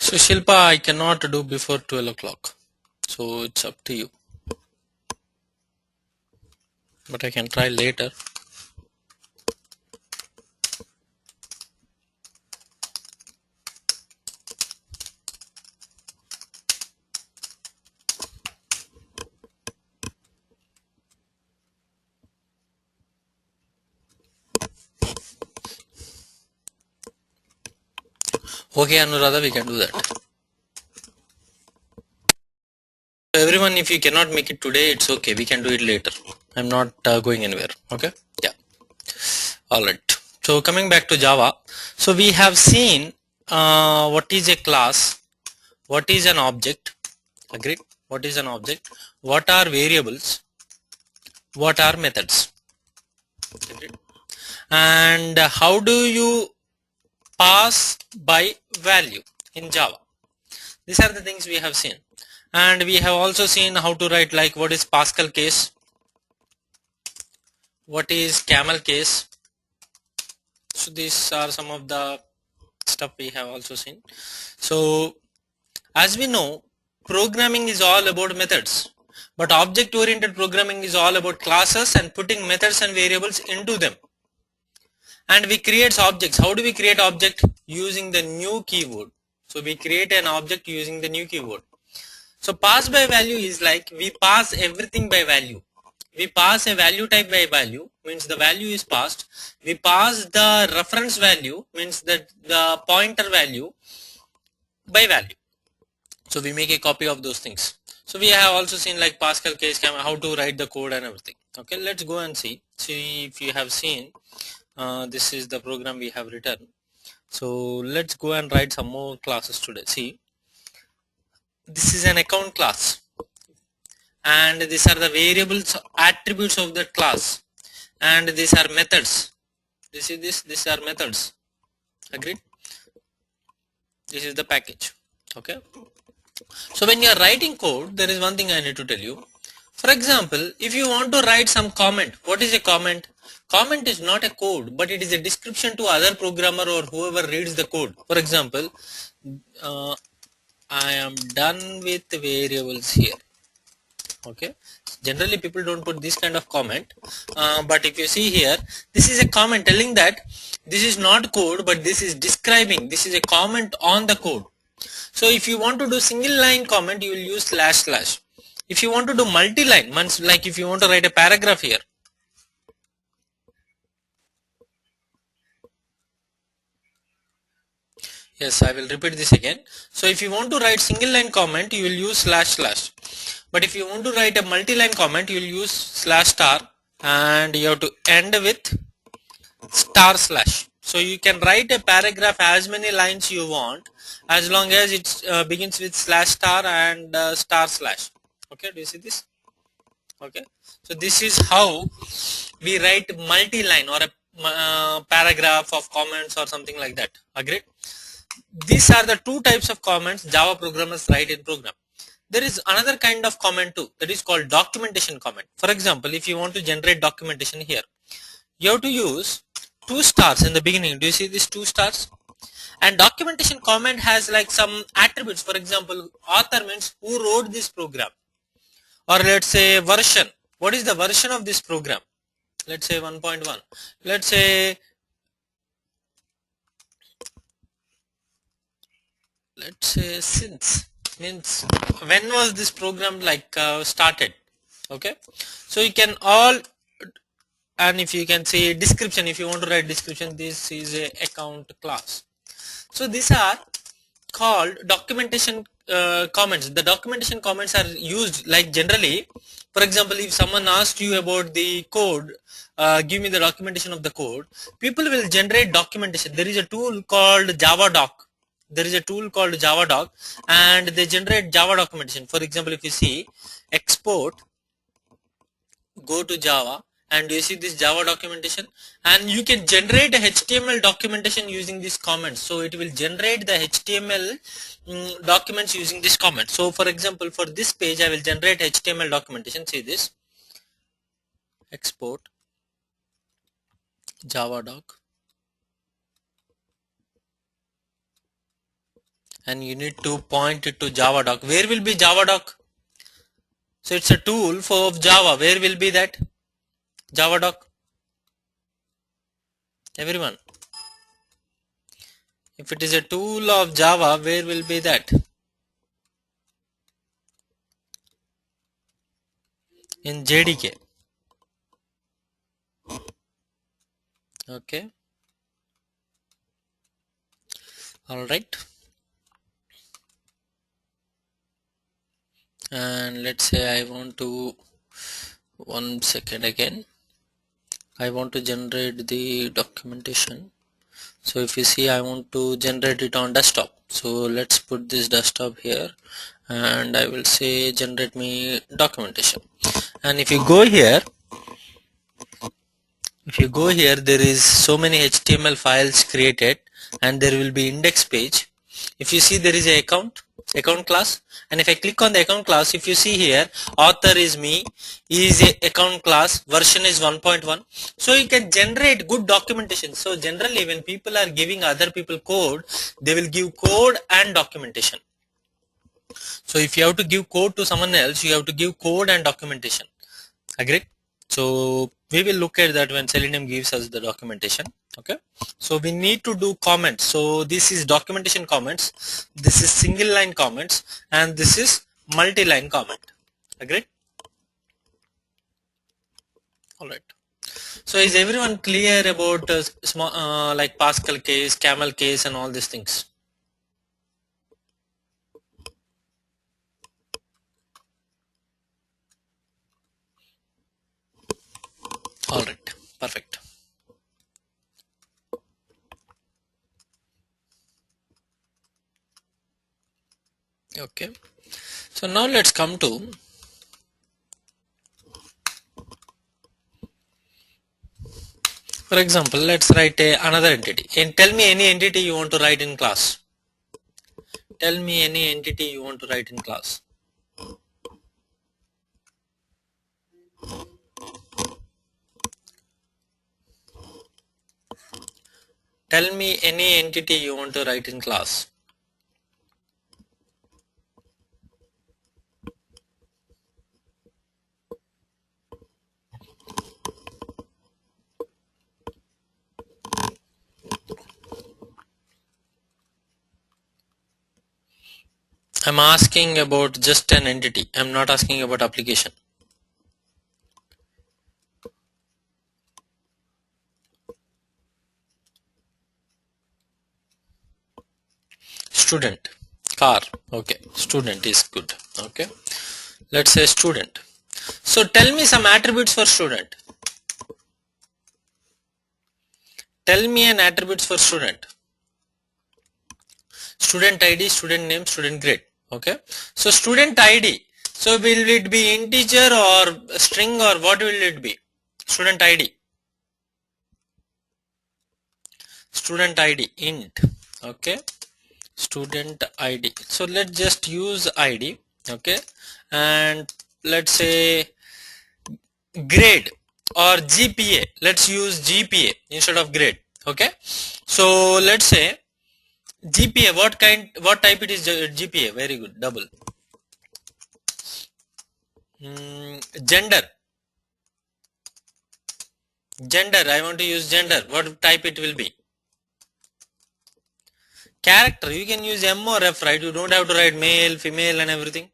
So Shilpa, I cannot do before 12 o'clock. So it's up to you. But I can try later. Okay, Anuradha, we can do that. So everyone, if you cannot make it today, it's okay. We can do it later. I'm not going anywhere. Okay. Yeah. All right. So coming back to Java. So we have seen what is a class, what is an object. Agreed. What is an object? What are variables? What are methods? Agreed. And how do you pass by value in Java? These are the things we have seen, and we have also seen how to write like what is Pascal case, what is camel case. So these are some of the stuff we have also seen. So as we know, programming is all about methods, but object oriented programming is all about classes and putting methods and variables into them. And we create objects. How do we create object? Using the new keyword. So we create an object using the new keyword. So pass by value is like we pass everything by value. We pass a value type by value, means the value is passed. We pass the reference value, means that the pointer value by value. So we make a copy of those things. So we have also seen like Pascal case, how to write the code and everything. Okay, let's go and see if you have seen. This is the program we have written. So let's go and write some more classes today. See, this is an account class, and these are the variables attributes of that class, and these are methods. These are methods. Agreed? This is the package. Okay. So when you are writing code, there is one thing I need to tell you. For example, if you want to write some comment, what is a comment? Comment is not a code, but it is a description to other programmer or whoever reads the code. For example, I am done with variables here. Okay, generally people don't put this kind of comment, but if you see here, this is a comment telling that this is not code, but this is describing, this is a comment on the code. So if you want to do single line comment, you will use slash slash. If you want to do multi-line, like if you want to write a paragraph here, yes, I will repeat this again. So if you want to write single line comment, you will use slash slash. But if you want to write a multi-line comment, you will use slash star, and you have to end with star slash. So you can write a paragraph as many lines you want, as long as it begins with slash star and star slash. Okay, do you see this? Okay, so this is how we write multi-line or a paragraph of comments or something like that. Agreed? These are the two types of comments Java programmers write in program. There is another kind of comment too, that is called documentation comment. For example, if you want to generate documentation here, you have to use two stars in the beginning. Do you see these two stars? And documentation comment has like some attributes. For example, author means who wrote this program, or let's say version. What is the version of this program? Let's say 1.1. Let's say since, means when was this program like started. Okay, so you can all, and if you can say description, if you want to write description, this is a account class. So these are called documentation comments. The documentation comments are used like generally. For example, if someone asked you about the code, give me the documentation of the code, people will generate documentation. There is a tool called Javadoc, and they generate Java documentation. For example, if you see export, go to Java, and you see this Java documentation, and you can generate a HTML documentation using these comments. So it will generate the HTML documents using this comment. So for example, for this page I will generate HTML documentation. See this, export Javadoc, and you need to point it to Java doc. Where will be Java doc? So it's a tool for Java. Where will be that Java doc? Everyone, if it is a tool of Java, where will be that? In JDK. Okay, all right. And let's say I want to, one second again, I want to generate the documentation. So if you see, I want to generate it on desktop. So let's put this desktop here, and I will say generate me documentation. And if you go here, there is so many HTML files created, and there will be index page. If you see, there is a account class, and if I click on the account class, if you see here, author is me, is a account class, version is 1.1. so you can generate good documentation. So generally when people are giving other people code, they will give code and documentation. So if you have to give code to someone else, you have to give code and documentation. Agree? So we will look at that when Selenium gives us the documentation. Okay, so we need to do comments. So this is documentation comments, this is single line comments, and this is multi-line comment. Agreed? All right. So is everyone clear about small like Pascal case, camel case, and all these things? All right, perfect. Okay, so now let's come to, for example, let's write another entity, and tell me any entity you want to write in class. Tell me any entity you want to write in class. Tell me any entity you want to write in class. I'm asking about just an entity. I'm not asking about application. Student. Car. Okay. Student is good. Okay. Let's say student. So tell me some attributes for student. Tell me an attributes for student. Student ID, student name, student grade. Okay. So student ID. So will it be integer or string, or what will it be? Student ID. Student ID int. Okay. Student ID. So let's just use ID. Okay. And let's say grade or GPA. Let's use GPA instead of grade. Okay. So let's say GPA. What type it is? GPA. Very good. Double. Gender. Gender. I want to use gender. What type it will be? Character. You can use M or F, right? You don't have to write male, female, and everything.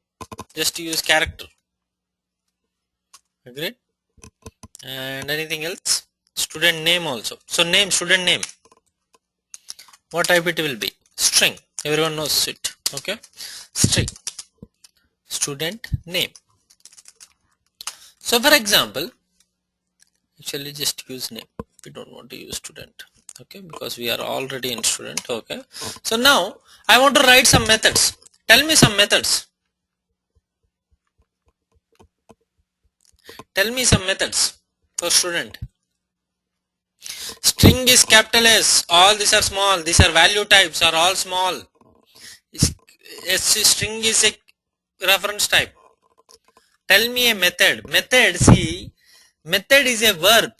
Just use character. Agreed? And anything else? Student name also. So name, student name. What type it will be? String. Everyone knows it. Okay. String. Student name. So for example, actually just use name. We don't want to use student. Okay, because we are already in student. Okay. So now I want to write some methods. Tell me some methods. Tell me some methods for student. String is capital S. All these are small. These are value types are all small. String is a reference type. Tell me a method. Method, see, method is a verb.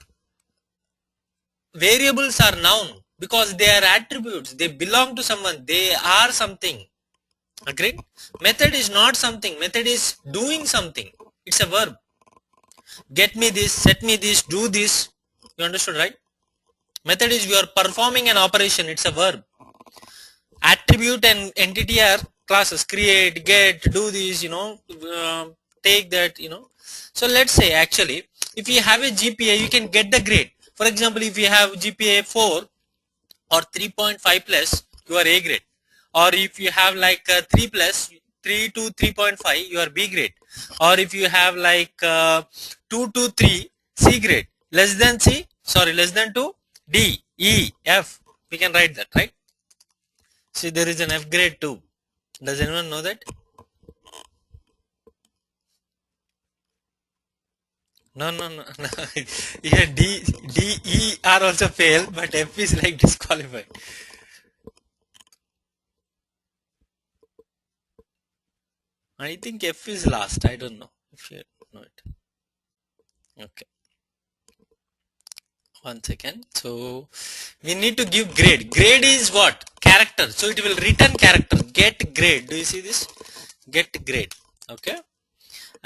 Variables are noun because they are attributes. They belong to someone. They are something. Agreed? Method is not something, method is doing something. It's a verb. Get me this, set me this, do this. You understood, right? Method is you are performing an operation, it's a verb. Attribute and entity are classes, create, get, do this, take that, so let's say actually if you have a GPA you can get the grade. For example, if you have GPA 4 or 3.5 plus, you are A grade, or if you have like 3 plus, 3 to 3.5, you are B grade, or if you have like 2 to 3, C grade, less than C, sorry, less than 2, D, E, F, we can write that, right? See, there is an F grade too. Does anyone know that? No, no, no, no. Yeah, D, E are also fail, but F is like disqualified. I think F is last. I don't know if you know it. Okay, one second. So we need to give grade. Grade is what? Character. So it will return character. Get grade. Do you see this? Get grade. Okay.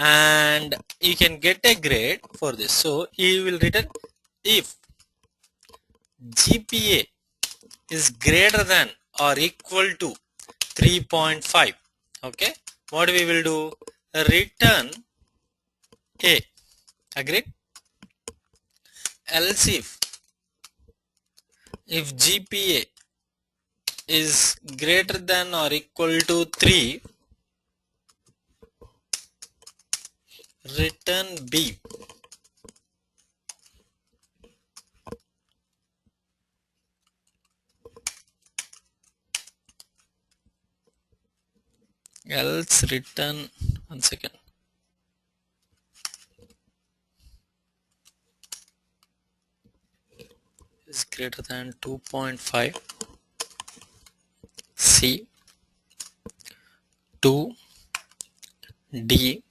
And you can get a grade for this. So he will return if GPA is greater than or equal to 3.5. Okay, what we will do? Return A. Agreed? Else if GPA is greater than or equal to 3, return B. Else return, one second, is greater than 2.5, C, 2, D,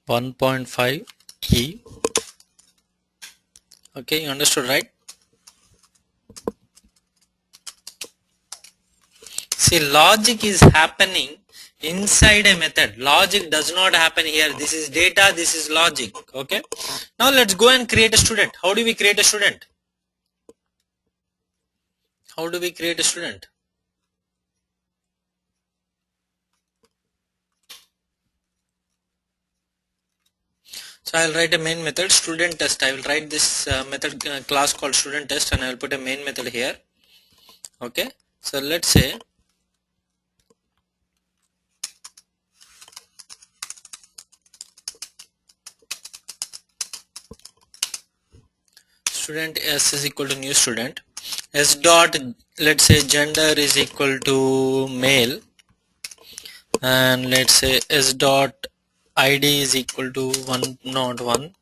1.5, E. Okay, you understood, right? See, logic is happening inside a method. Logic does not happen here. This is data, this is logic. Okay. Now let's go and create a student. How do we create a student? How do we create a student? So I'll write a main method, student test. I will write this method class called student test, and I will put a main method here. Okay. So let's say student S is equal to new student. S dot, let's say gender is equal to male, and let's say S dot ID is equal to 101.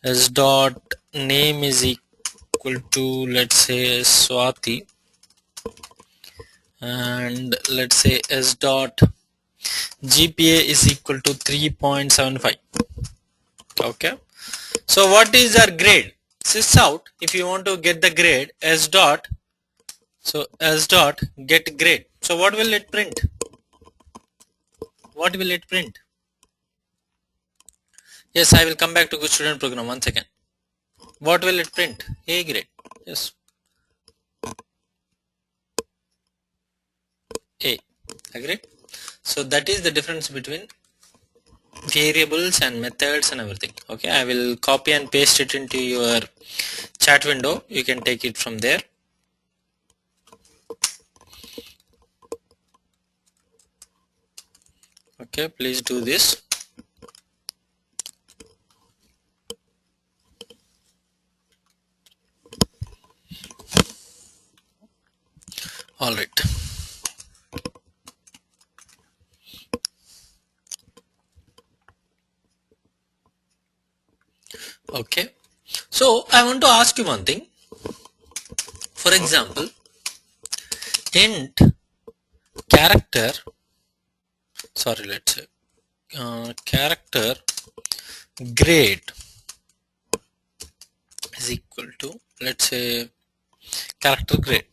S dot name is equal to, let's say, Swati, and let's say S dot GPA is equal to 3.75. Okay, so what is our grade? Sys out. If you want to get the grade, S dot, so S dot get grade. So what will it print? What will it print? Yes, I will come back to good student program. One second. What will it print? A grade. Yes. A. Agreed? So that is the difference between variables and methods and everything. Okay, I will copy and paste it into your chat window. You can take it from there. Okay, please do this. All right. Okay, so I want to ask you one thing. For example, int character, sorry, let's say character grade is equal to, let's say, character grade.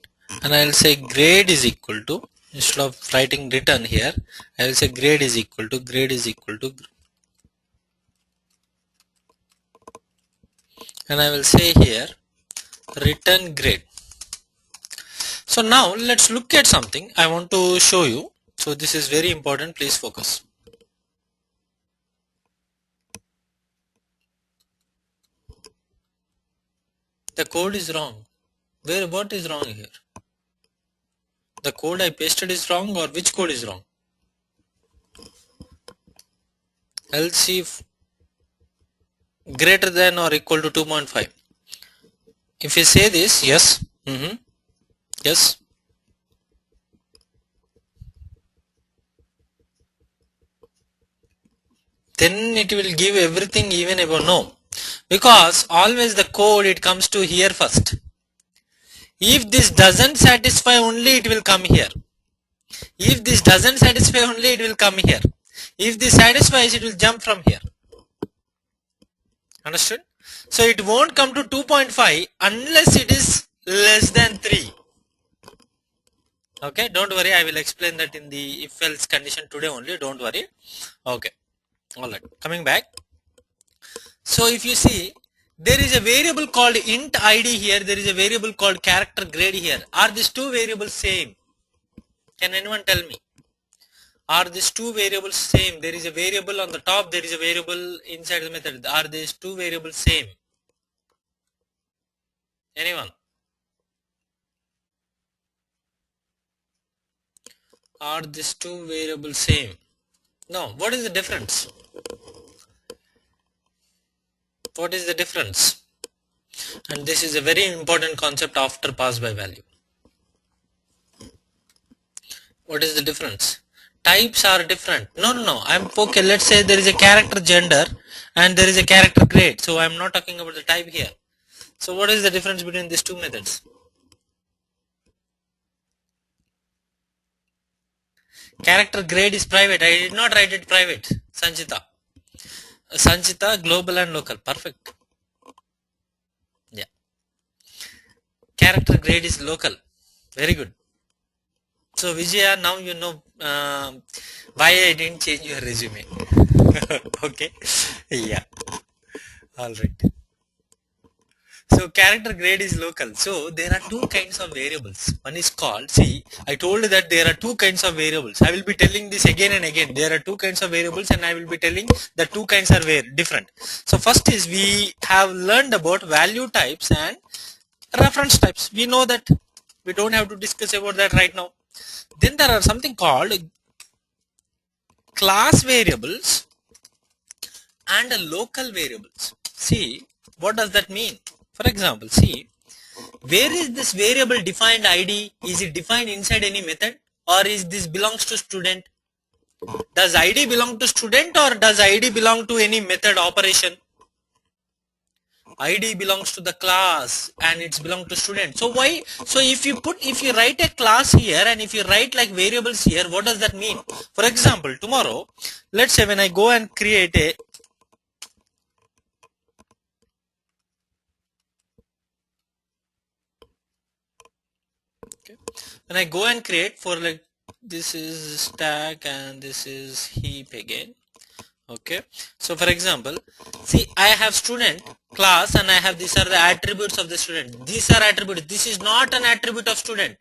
and I will say grade is equal to, instead of writing return here, I will say grade is equal to, and I will say here return grade. So now let's look at something I want to show you. So this is very important, please focus. The code is wrong. What is wrong here? The code I pasted is wrong, or which code is wrong? Else if greater than or equal to 2.5. If you say this, yes, yes, then it will give everything even above no, because always the code it comes to here first. If this doesn't satisfy, only it will come here. If this doesn't satisfy, only it will come here. If this satisfies, it will jump from here. Understood? So it won't come to 2.5 unless it is less than 3. Okay, don't worry, I will explain that in the if else condition today only, don't worry. Okay, alright, coming back. So if you see, there is a variable called int id here, there is a variable called character grade here. Are these two variables same? Can anyone tell me? Are these two variables same? There is a variable on the top, there is a variable inside the method. Are these two variables same? Anyone? Are these two variables same? No. What is the difference? What is the difference? And this is a very important concept after pass by value. What is the difference? Types are different. No. I'm okay. Let's say there is a character gender and there is a character grade. So I'm not talking about the type here. So what is the difference between these two methods? Character grade is private. I did not write it private. Sanchita, global and local. Perfect. Yeah. Character grade is local. Very good. So Vijaya, now you know why I didn't change your resume. Okay. Yeah. All right. So character grade is local. So there are two kinds of variables. One is called, see, I told you that there are two kinds of variables. I will be telling this again and again. There are two kinds of variables and I will be telling the two kinds are different. So first is we have learned about value types and reference types. We know that. We don't have to discuss about that right now. Then there are something called class variables and local variables. See, what does that mean? For example, see, where is this variable defined ID? Is it defined inside any method, or is this belongs to student? Does ID belong to student, or does ID belong to any method operation? ID belongs to the class and it's belong to student. So why? So if you write a class here and if you write like variables here, what does that mean? For example, tomorrow, let's say when I go and create a when I go and create for like this is stack and this is heap again. Okay, so for example, see, I have student class and I have these are the attributes of the student. These are attributes. This is not an attribute of student.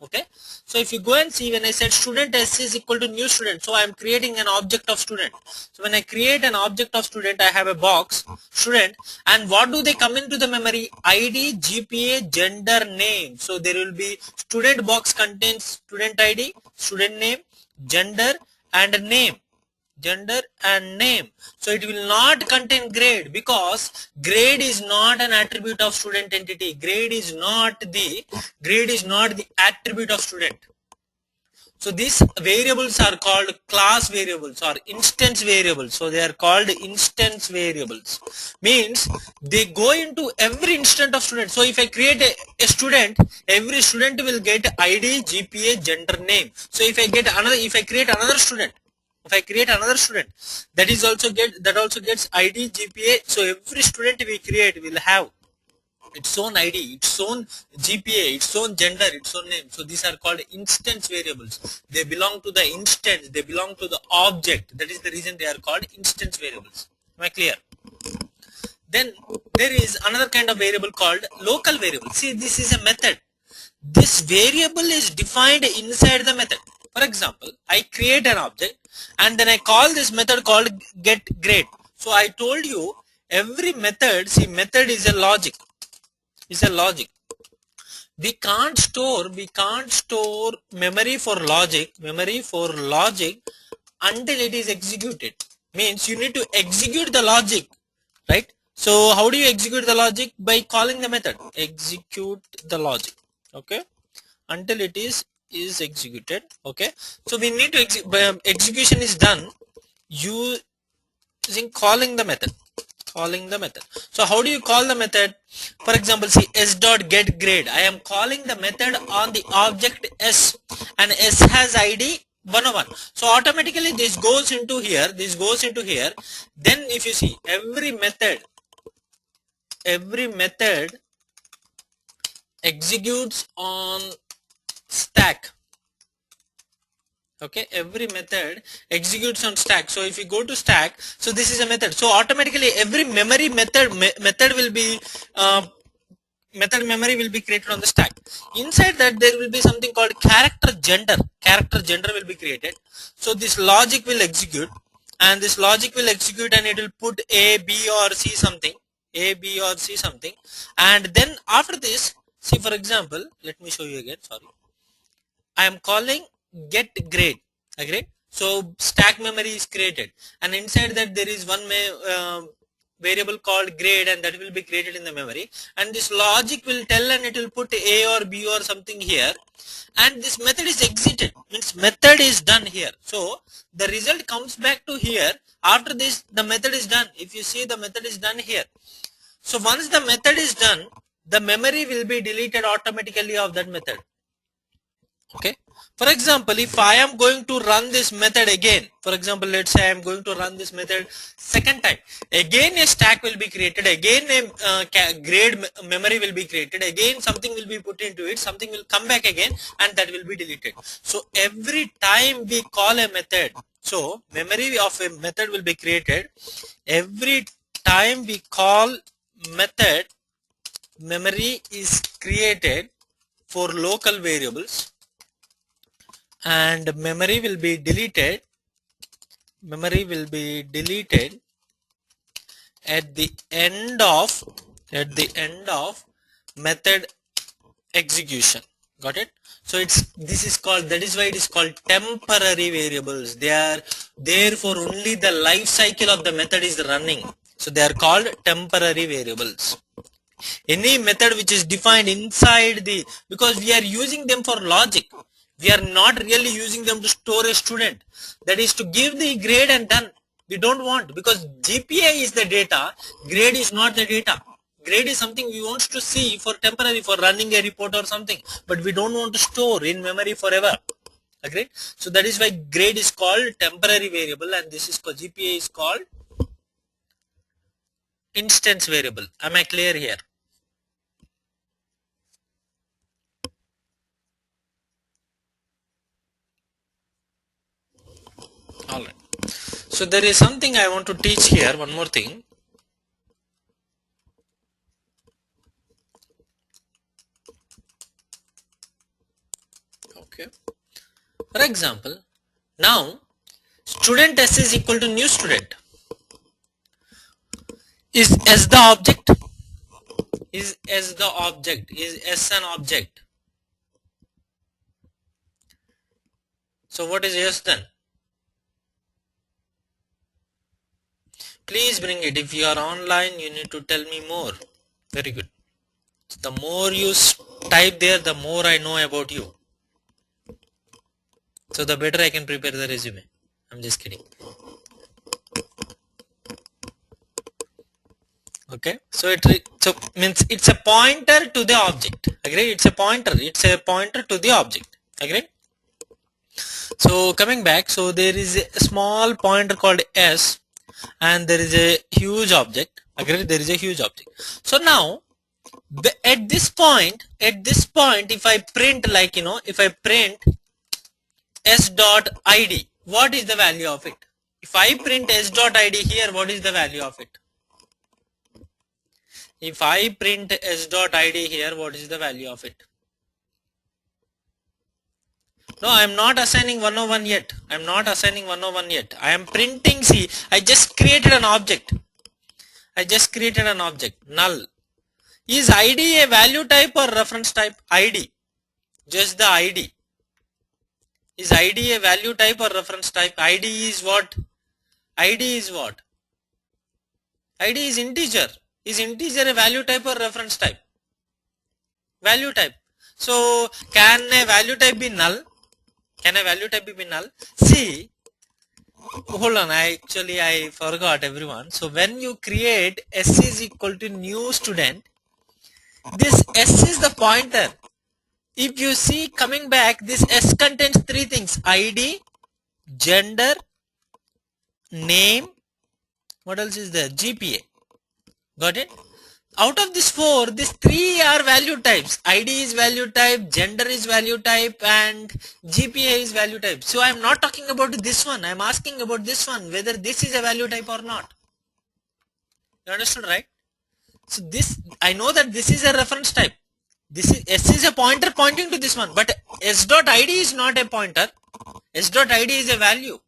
Okay, so if you go and see, when I said student s is equal to new student, so I am creating an object of student. So when I create an object of student, I have a box student, and what do they come into the memory? ID, GPA, gender, name. So there will be student box contains student ID, student name, gender and name. Gender and name. So it will not contain grade, because grade is not an attribute of student entity. Grade is not the attribute of student. So these variables are called class variables or instance variables. So they are called instance variables. Means they go into every instant of student. So if I create a student, every student will get ID, GPA, gender, name. So if I create another student, that also gets ID, GPA. So every student we create will have its own ID, its own GPA, its own gender, its own name. So these are called instance variables. They belong to the instance, they belong to the object. That is the reason they are called instance variables. Am I clear? Then there is another kind of variable called local variable. See, this is a method. This variable is defined inside the method. For example, I create an object and then I call this method called getGrade. So I told you every method, see, method is a logic. Is a logic. We can't store memory for logic until it is executed. Means you need to execute the logic, right? So how do you execute the logic? By calling the method execute the logic, okay, until it is executed. Okay, so we need to execution is done using calling the method. So how do you call the method? For example, see, s.getGrade. I am calling the method on the object s, and s has ID 101. So automatically this goes into here. Then if you see, every method executes on stack. Okay, every method executes on stack. So if you go to stack, so this is a method. So automatically every memory method will be method memory will be created on the stack. Inside that there will be something called character gender. Will be created. So this logic will execute, and it will put A, B or C something. And then after this, see, for example, let me show you again. Sorry, I am calling getGrade. Agree? So stack memory is created, and inside that there is one variable called grade, and that will be created in the memory, and this logic will tell, and it will put A or B or something here, and this method is exited. Means method is done here. So the result comes back to here. After this, the method is done. If you see, the method is done here. So once the method is done, the memory will be deleted automatically of that method. Okay. For example, if I am going to run this method again, for example, let's say I am going to run this method second time, again a stack will be created, again a grade memory will be created, again something will be put into it, something will come back again, and that will be deleted. So every time we call a method, so memory of a method will be created. Every time we call method, memory is created for local variables, and memory will be deleted at the end of method execution. Got it? So that is why it is called temporary variables. They are there for only the life cycle of the method is running. So they are called temporary variables. Any method which is defined inside because we are using them for logic. We are not really using them to store a student. That is to give the grade and done. We don't want, because GPA is the data, grade is not the data. Grade is something we want to see for temporary, for running a report or something, but we don't want to store in memory forever. Agreed? So that is why grade is called temporary variable, and this is called GPA is called instance variable. Am I clear here? Alright. So there is something I want to teach here, one more thing. Okay. For example, now student S is equal to new student. Is S the object? Is S the object? Is S an object? So what is S then? Please bring it. If you are online, you need to tell me more. Very good. The more you type there, the more I know about you. So the better I can prepare the resume. I'm just kidding. Okay. So it means it's a pointer to the object. Agree? It's a pointer. It's a pointer to the object. Agree? So coming back, so there is a small pointer called S, and there is a huge object. Agree? There is a huge object. So now At this point, if I print, like, if I print s dot id, what is the value of it? If I print s dot id here, what is the value of it? If I print s dot id here, what is the value of it? No, I am not assigning 101 yet. I am not assigning 101 yet. I am printing. See, I just created an object. Null. Is id a value type or reference type? Id. Just the id. Is id a value type or reference type? Id is what? id is what? id is integer. Is integer a value type or reference type? Value type. So, can a value type be null? Can a value type be null? See, hold on, I forgot, everyone. So when you create s is equal to new student, this s is the pointer. If you see coming back, this s contains three things: id, gender, name. What else is there? GPA. Got it? Out of this four, these three are value types. id is value type, gender is value type, and GPA is value type. So I am not talking about this one. I am asking about this one, whether this is a value type or not. You understood, right? So this, I know that this is a reference type. This is s is a pointer pointing to this one, but s dot id is not a pointer. S dot id is a value.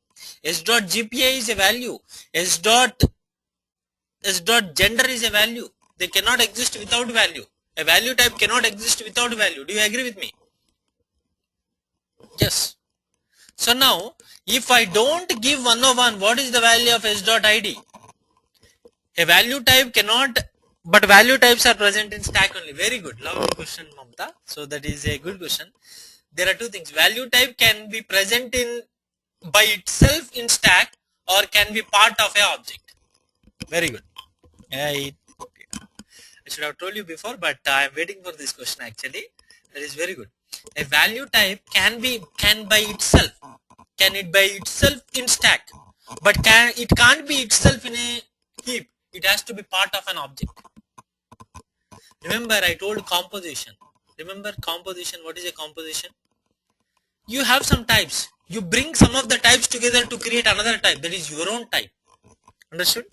S dot GPA is a value. S dot gender is a value. They cannot exist without value. A value type cannot exist without value. Do you agree with me? Yes. So now, if I don't give 101, what is the value of s dot id? A value type cannot, but value types are present in stack only. Very good. Lovely question, Mamta. So that is a good question. There are two things. Value type can be present in by itself in stack, or can be part of a object. Very good. I should have told you before, but I am waiting for this question actually. That is very good. A value type can by itself in stack, but it can't be itself in a heap. It has to be part of an object. Remember, I told composition. Remember composition. What is a composition? You have some types. You bring some of the types together to create another type. That is your own type. Understood?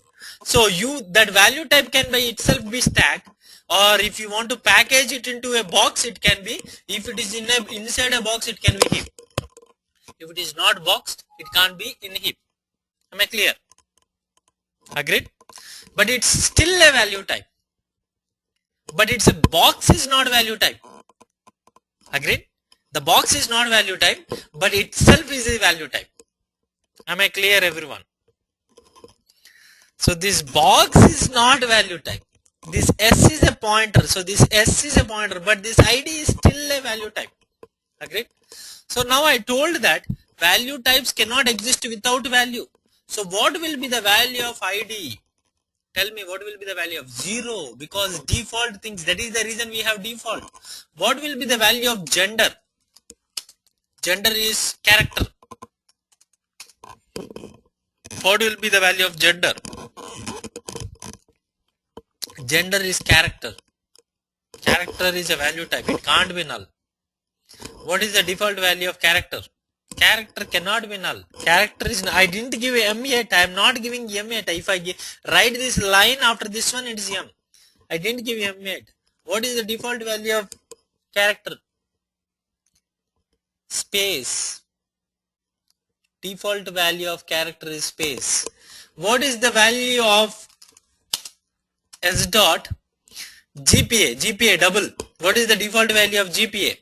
So that value type can by itself be stack, or if you want to package it into a box, it can be. If it is inside a box, it can be heap. If it is not boxed, it can't be in heap. Am I clear? Agreed? But it's still a value type. But its a box is not value type. Agreed? The box is not value type, but itself is a value type. Am I clear, everyone? So this box is not value type. This s is a pointer. So this s is a pointer, but this id is still a value type. Agreed? So now I told that value types cannot exist without value. So what will be the value of id? Tell me, what will be the value of 0? Because default things, that is the reason we have default. What will be the value of gender? Gender is character. What will be the value of gender? Gender is character. Character is a value type. It can't be null. What is the default value of character? Character cannot be null. Character is, I didn't give m yet. I am not giving m yet. If I write this line after this one, it is m. I didn't give m yet. What is the default value of character? Space. Default value of character is space. What is the value of s dot GPA? GPA double. What is the default value of GPA?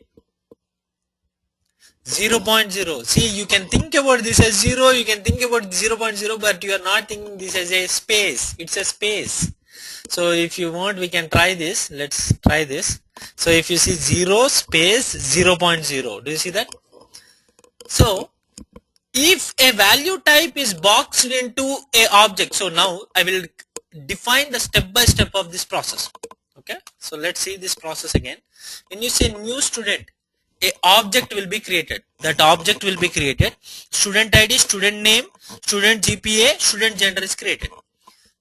0.0. See, you can think about this as 0, you can think about 0.0, but you are not thinking this as a space. It's a space. So if you want, we can try this. Let's try this. So if you see 0 space 0.0, do you see that? So if a value type is boxed into a object, so now I will define the step by step of this process. Okay, so let's see this process again. When you say new student, a object will be created. That object will be created. Student ID, student name, student GPA, student gender is created.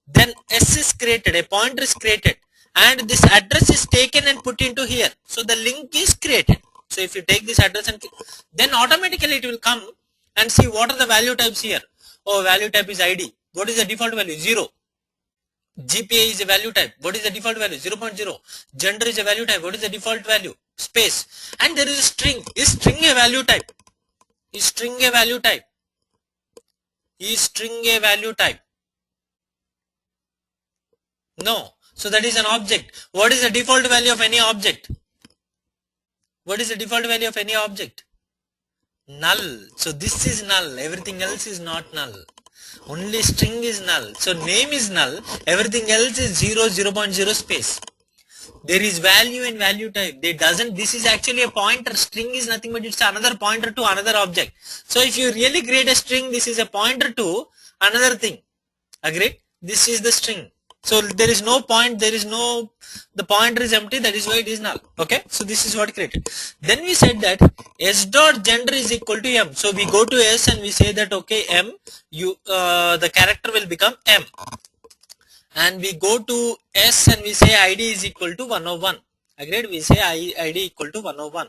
Then S is created, a pointer is created, and this address is taken and put into here. So the link is created. So if you take this address and then automatically it will come and see what are the value types here. Oh, value type is ID. What is the default value? 0. GPA is a value type. What is the default value? 0.0. Gender is a value type. What is the default value? Space. And there is a string. Is string a value type? Is string a value type? Is string a value type? No. So that is an object. What is the default value of any object? What is the default value of any object? Null. So this is null. Everything else is not null. Only string is null. So name is null. Everything else is 0, 0.0 space. There is value and value type. This is actually a pointer. String is nothing but it's another pointer to another object. So if you really create a string, this is a pointer to another thing. Agreed? This is the string. So there is no point, the pointer is empty, that is why it is null. Okay, so this is what created. Then we said that s dot gender is equal to m. So we go to s and we say that okay, m, the character will become m. And we go to s and we say id is equal to 101. Agreed? We say id equal to 101.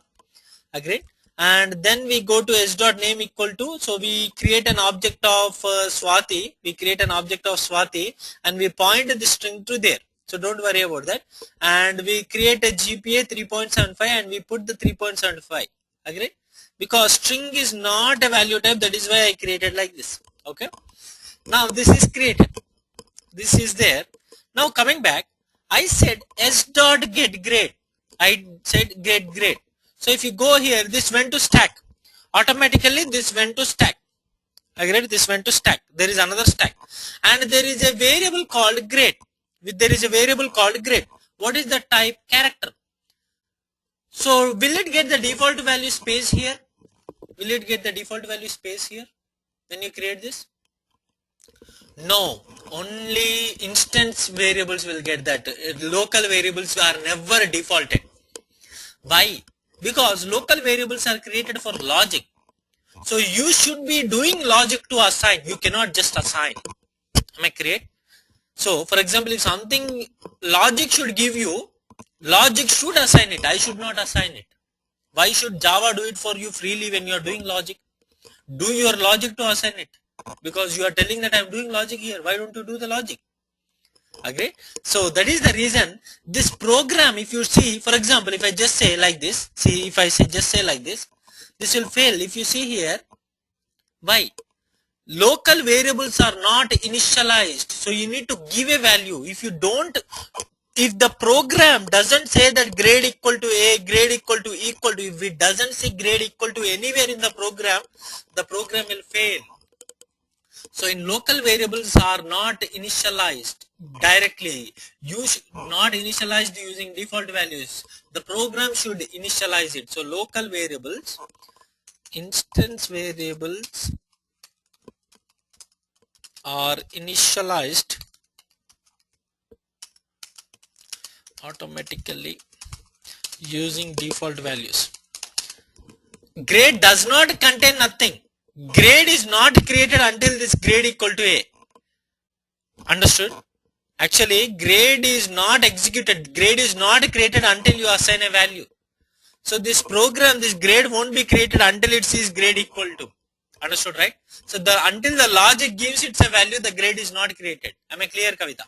Agreed? And then we go to s dot name equal to, so we create an object of Swati, and we point the string to there. So don't worry about that. And we create a GPA 3.75 and we put the 3.75. Agreed? Because string is not a value type, that is why I created like this. Okay. Now this is created. This is there. Now coming back, I said s dot get grade. I said get grade. So if you go here, this went to stack. Automatically this went to stack. Agreed? This went to stack. There is another stack. And there is a variable called grade. What is the type? Character. So will it get the default value space here? When you create this? No. Only instance variables will get that. Local variables are never defaulted. Why? Because local variables are created for logic. So you should be doing logic to assign. You cannot just assign. Am I correct? So for example, if something logic should give you, logic should assign it. I should not assign it. Why should Java do it for you freely when you are doing logic? Do your logic to assign it. Because you are telling that I am doing logic here. Why don't you do the logic? Agree? So that is the reason this program, if you see, for example, if I just say like this, see if I say just say like this will fail. If you see here, why? Local variables are not initialized. So you need to give a value. If you don't, if the program doesn't say that grade equal to A, grade equal to, if it doesn't say grade equal to anywhere in the program will fail. So in local variables are not initialized directly. You should not initialize using default values. The program should initialize it. So local variables, instance variables are initialized automatically using default values. Grade does not contain nothing. Grade is not created until this grade equal to A. Understood? Actually, grade is not executed. Grade is not created until you assign a value. So this program, this grade won't be created until it sees grade equal to. Understood, right? So until the logic gives it a value, the grade is not created. Am I clear, Kavita?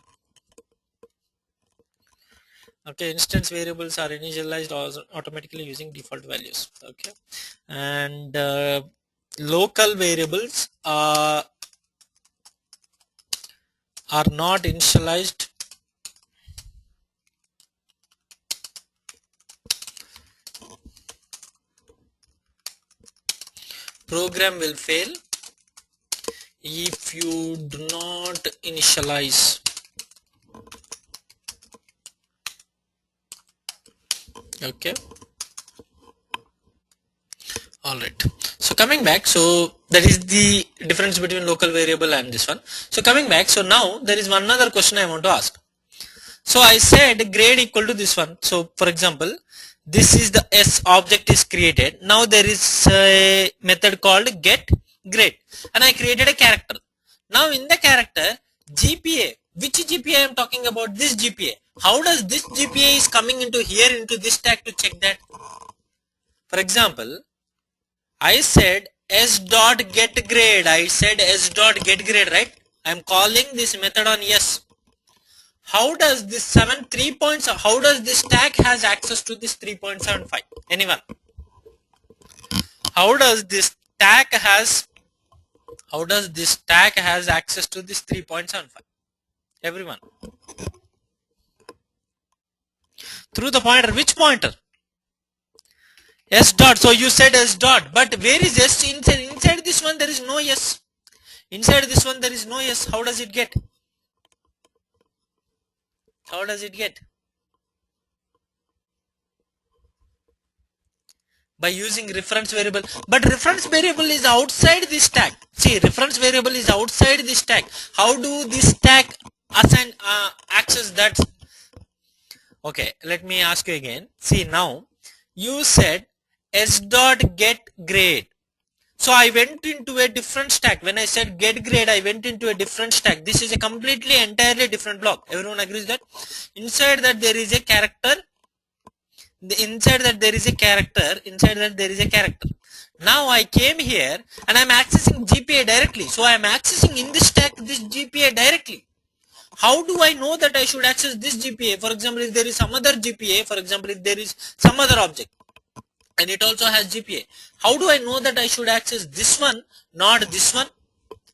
Okay, instance variables are initialized automatically using default values. Okay, and local variables are not initialized program will fail if you do not initialize. Okay, all right. So coming back, so that is the difference between local variable and this one. So coming back, so now there is one other question I want to ask. So I said grade equal to this one. So for example, this is the S object is created. Now there is a method called get grade, and I created a character. Now in the character GPA, which which GPA I am talking about? This GPA. How does this GPA is coming into here into this tag to check that? For example, I said s dot get grade. I said s dot get grade, right? I am calling this method on yes. How does this 3 points? How does this tag has access to this 3.75? Anyone? How does this tag has? How does this tag has access to this 3.75? Everyone. Through the pointer. Which pointer? S dot. So you said S dot. But where is S inside? Inside this one there is no S. Inside this one there is no S. How does it get? How does it get? By using reference variable. But reference variable is outside this tag. See, reference variable is outside this tag. How do this tag assign access that? Okay, let me ask you again. See, now you said S dot get grade. So I went into a different stack. When I said get grade, I went into a different stack. This is a completely entirely different block. Everyone agrees that? Inside that there is a character. Inside that there is a character. Inside that there is a character. Now I came here and I am accessing GPA directly. So I am accessing in this stack this GPA directly. How do I know that I should access this GPA? For example, if there is some other GPA, for example, if there is some other object and it also has GPA, how do I know that I should access this one, not this one?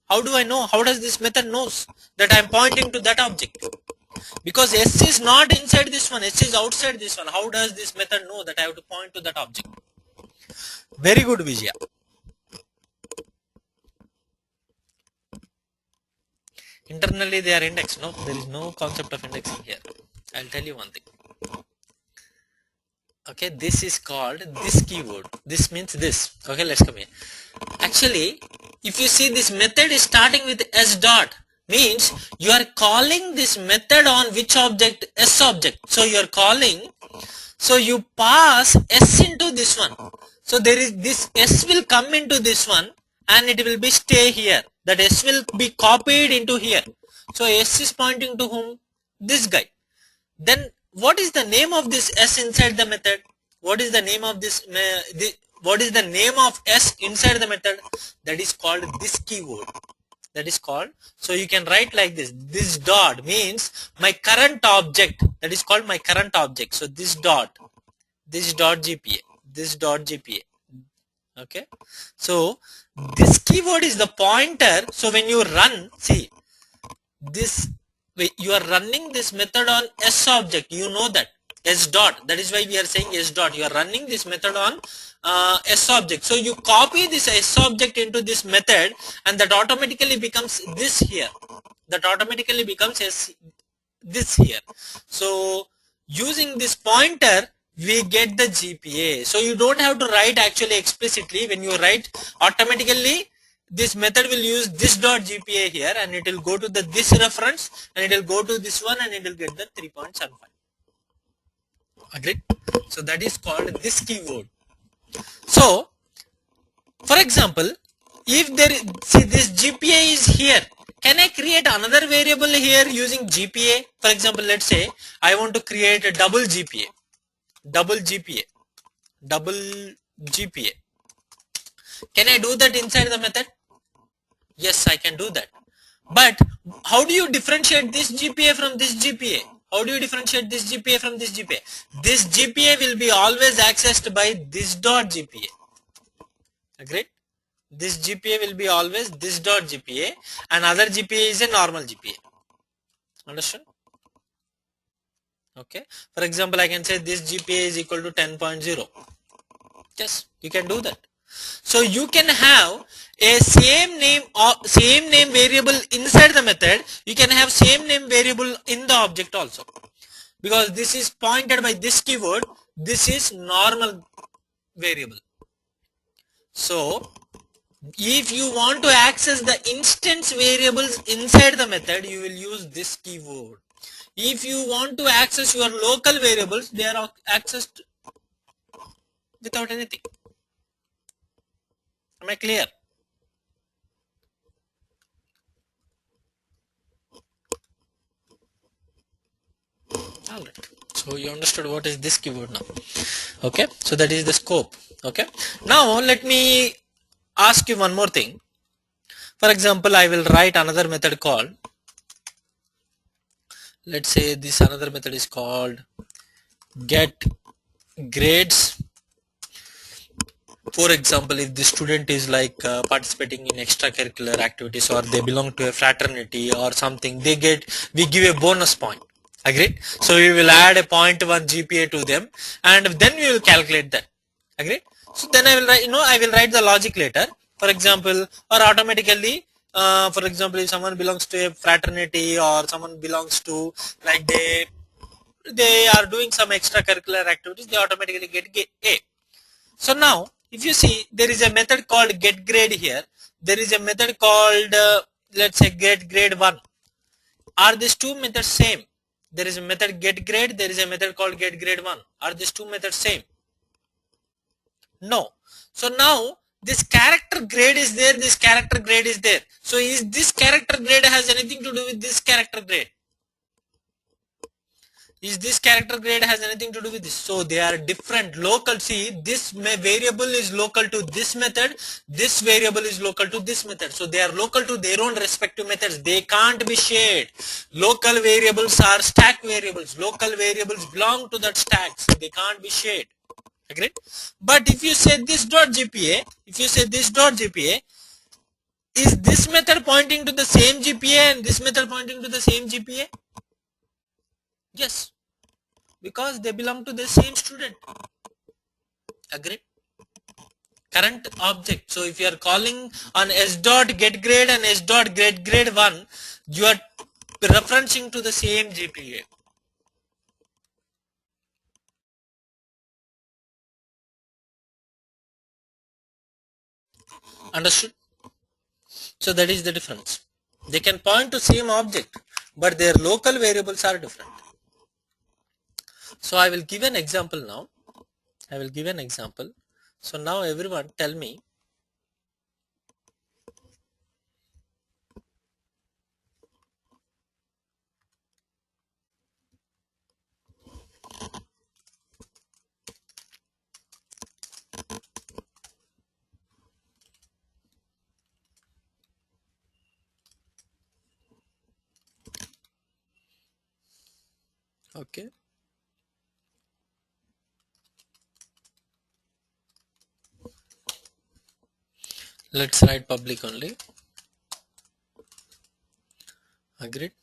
How do I know? How does this method knows that I am pointing to that object? Because S is not inside this one, S is outside this one. How does this method know that I have to point to that object? Very good, Vijaya. Internally they are indexed. No, there is no concept of indexing here. I'll tell you one thing. Okay, this is called this keyword. This means this. Okay, let's come here. Actually, if you see this method is starting with S dot, means you are calling this method on which object? S object. So you are calling, so you pass S into this one. So there is this S will come into this one and it will be stay here. That S will be copied into here. So S is pointing to whom? This guy. Then what is the name of this S inside the method? What is the name of this? What is the name of S inside the method? That is called this keyword. That is called. So you can write like this. This dot means my current object. That is called my current object. So this dot GPA. This dot GPA. Okay. So this keyword is the pointer. So when you run, see this. You are running this method on S object. You know that S dot. That is why we are saying S dot. You are running this method on S object. So you copy this S object into this method, and that automatically becomes this here. That automatically becomes this here. So using this pointer, we get the GPA. So you don't have to write actually explicitly. When you write, automatically this method will use this dot GPA here, and it will go to the this reference, and it will go to this one, and it will get the 3.75. Agreed? So that is called this keyword. So for example, if there is, see this GPA is here, can I create another variable here using GPA? For example, let's say I want to create a double GPA. Can I do that inside the method? Yes, I can do that. But how do you differentiate this GPA from this GPA? How do you differentiate this GPA from this GPA? This GPA will be always accessed by this dot GPA. Agreed? This GPA will be always this dot GPA, and other GPA is a normal GPA. Understand? Okay. For example, I can say this GPA is equal to 10.0. Yes, you can do that. So you can have a same name variable inside the method. You can have same name variable in the object also, because this is pointed by this keyword. This is normal variable. So if you want to access the instance variables inside the method, you will use this keyword. If you want to access your local variables, they are accessed without anything. Am I clear? Alright, so you understood what is this keyword now. Okay, so that is the scope. Okay, now let me ask you one more thing. For example, I will write another method called, let's say this another method is called get grades. For example, if the student is like participating in extracurricular activities, or they belong to a fraternity or something, we give a bonus point. Agreed? So we will add a 0.1 GPA to them, and then we will calculate that. Agreed? So then I will write, I will write the logic later. For example, or automatically, for example, if someone belongs to a fraternity, or someone belongs to, like, they are doing some extracurricular activities, they automatically get A. So now, if you see, there is a method called get grade here. There is a method called, let's say, get grade 1. Are these two methods same? There is a method get grade. There is a method called get grade 1. Are these two methods same? No. So now, this character grade is there. This character grade is there. So is this character grade has anything to do with this character grade? Is this character grade has anything to do with this? So they are different, local. See, this variable is local to this method, this variable is local to this method. So they are local to their own respective methods. They can't be shared. Local variables are stack variables. Local variables belong to that stack, so they can't be shared. Agreed? But if you say this dot GPA, is this method pointing to the same GPA and this method pointing to the same GPA? Yes, because they belong to the same student. Agreed? Current object. So if you are calling on s dot get grade and s dot get grade 1, you are referencing to the same GPA. Understood? So that is the difference. They can point to same object, but their local variables are different. So I will give an example now. So now everyone tell me, okay, let's write public only. Agreed?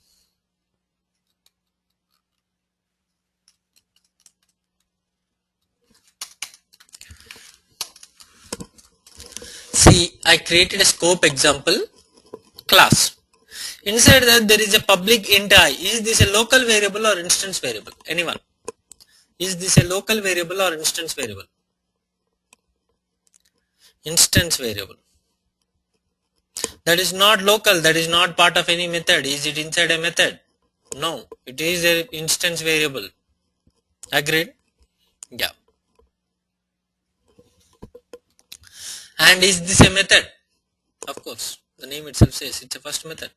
See, I created a scope example class. Inside that there is a public int I. Is this a local variable or instance variable? Anyone? Is this a local variable or instance variable? Instance variable. That is not local. That is not part of any method. Is it inside a method? No. It is an instance variable. Agreed? Yeah. And is this a method? Of course. The name itself says it's a first method.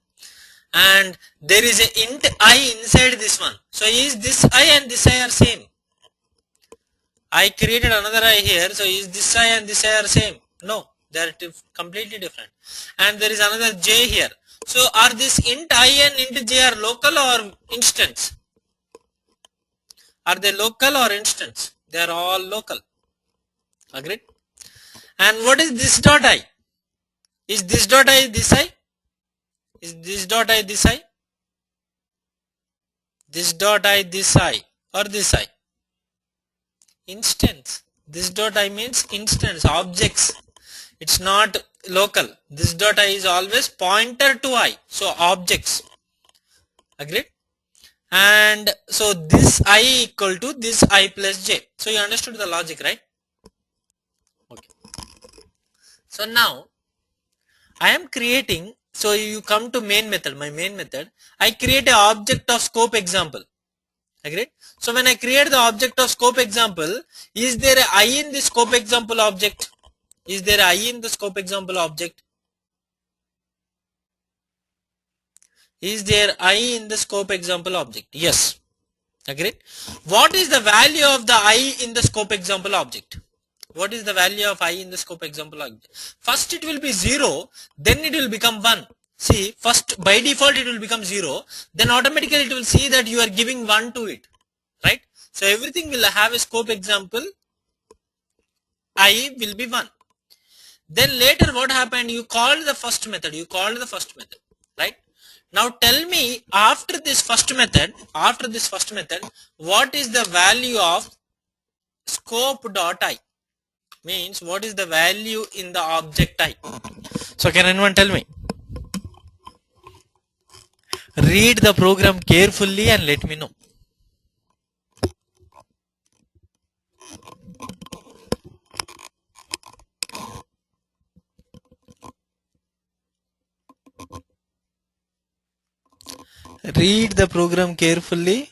And there is a int I inside this one. So is this I and this I are same? I created another I here. So is this I and this I are same? No. They are completely different. And there is another j here. So are this int I and int j are local or instance? Are they local or instance? They are all local. Agreed? And what is this dot I? Is this dot I this I? Is this dot I this I? This dot I this I or this I? Instance. This dot I means instance, objects. It's not local. This dot I is always pointer to I. So objects. Agreed? And so this I equal to this I plus j. So you understood the logic, right? Okay. So now I am creating, so you come to main method, my main method, I create a object of scope example. Agreed? So when I create the object of scope example, is there a I in the scope example object? Is there a I in the scope example object? Is there I in the scope example object? Yes. Agreed? What is the value of the I in the scope example object? What is the value of I in the scope example object? First it will be 0, then it will become 1. See, first by default it will become 0, then automatically it will see that you are giving 1 to it, right? So everything will have a scope example, I will be 1. Then later what happened? You called the first method, right? Now tell me, after this first method, what is the value of scope dot I? Means what is the value in the object I? So can anyone tell me? Read the program carefully and let me know. Read the program carefully.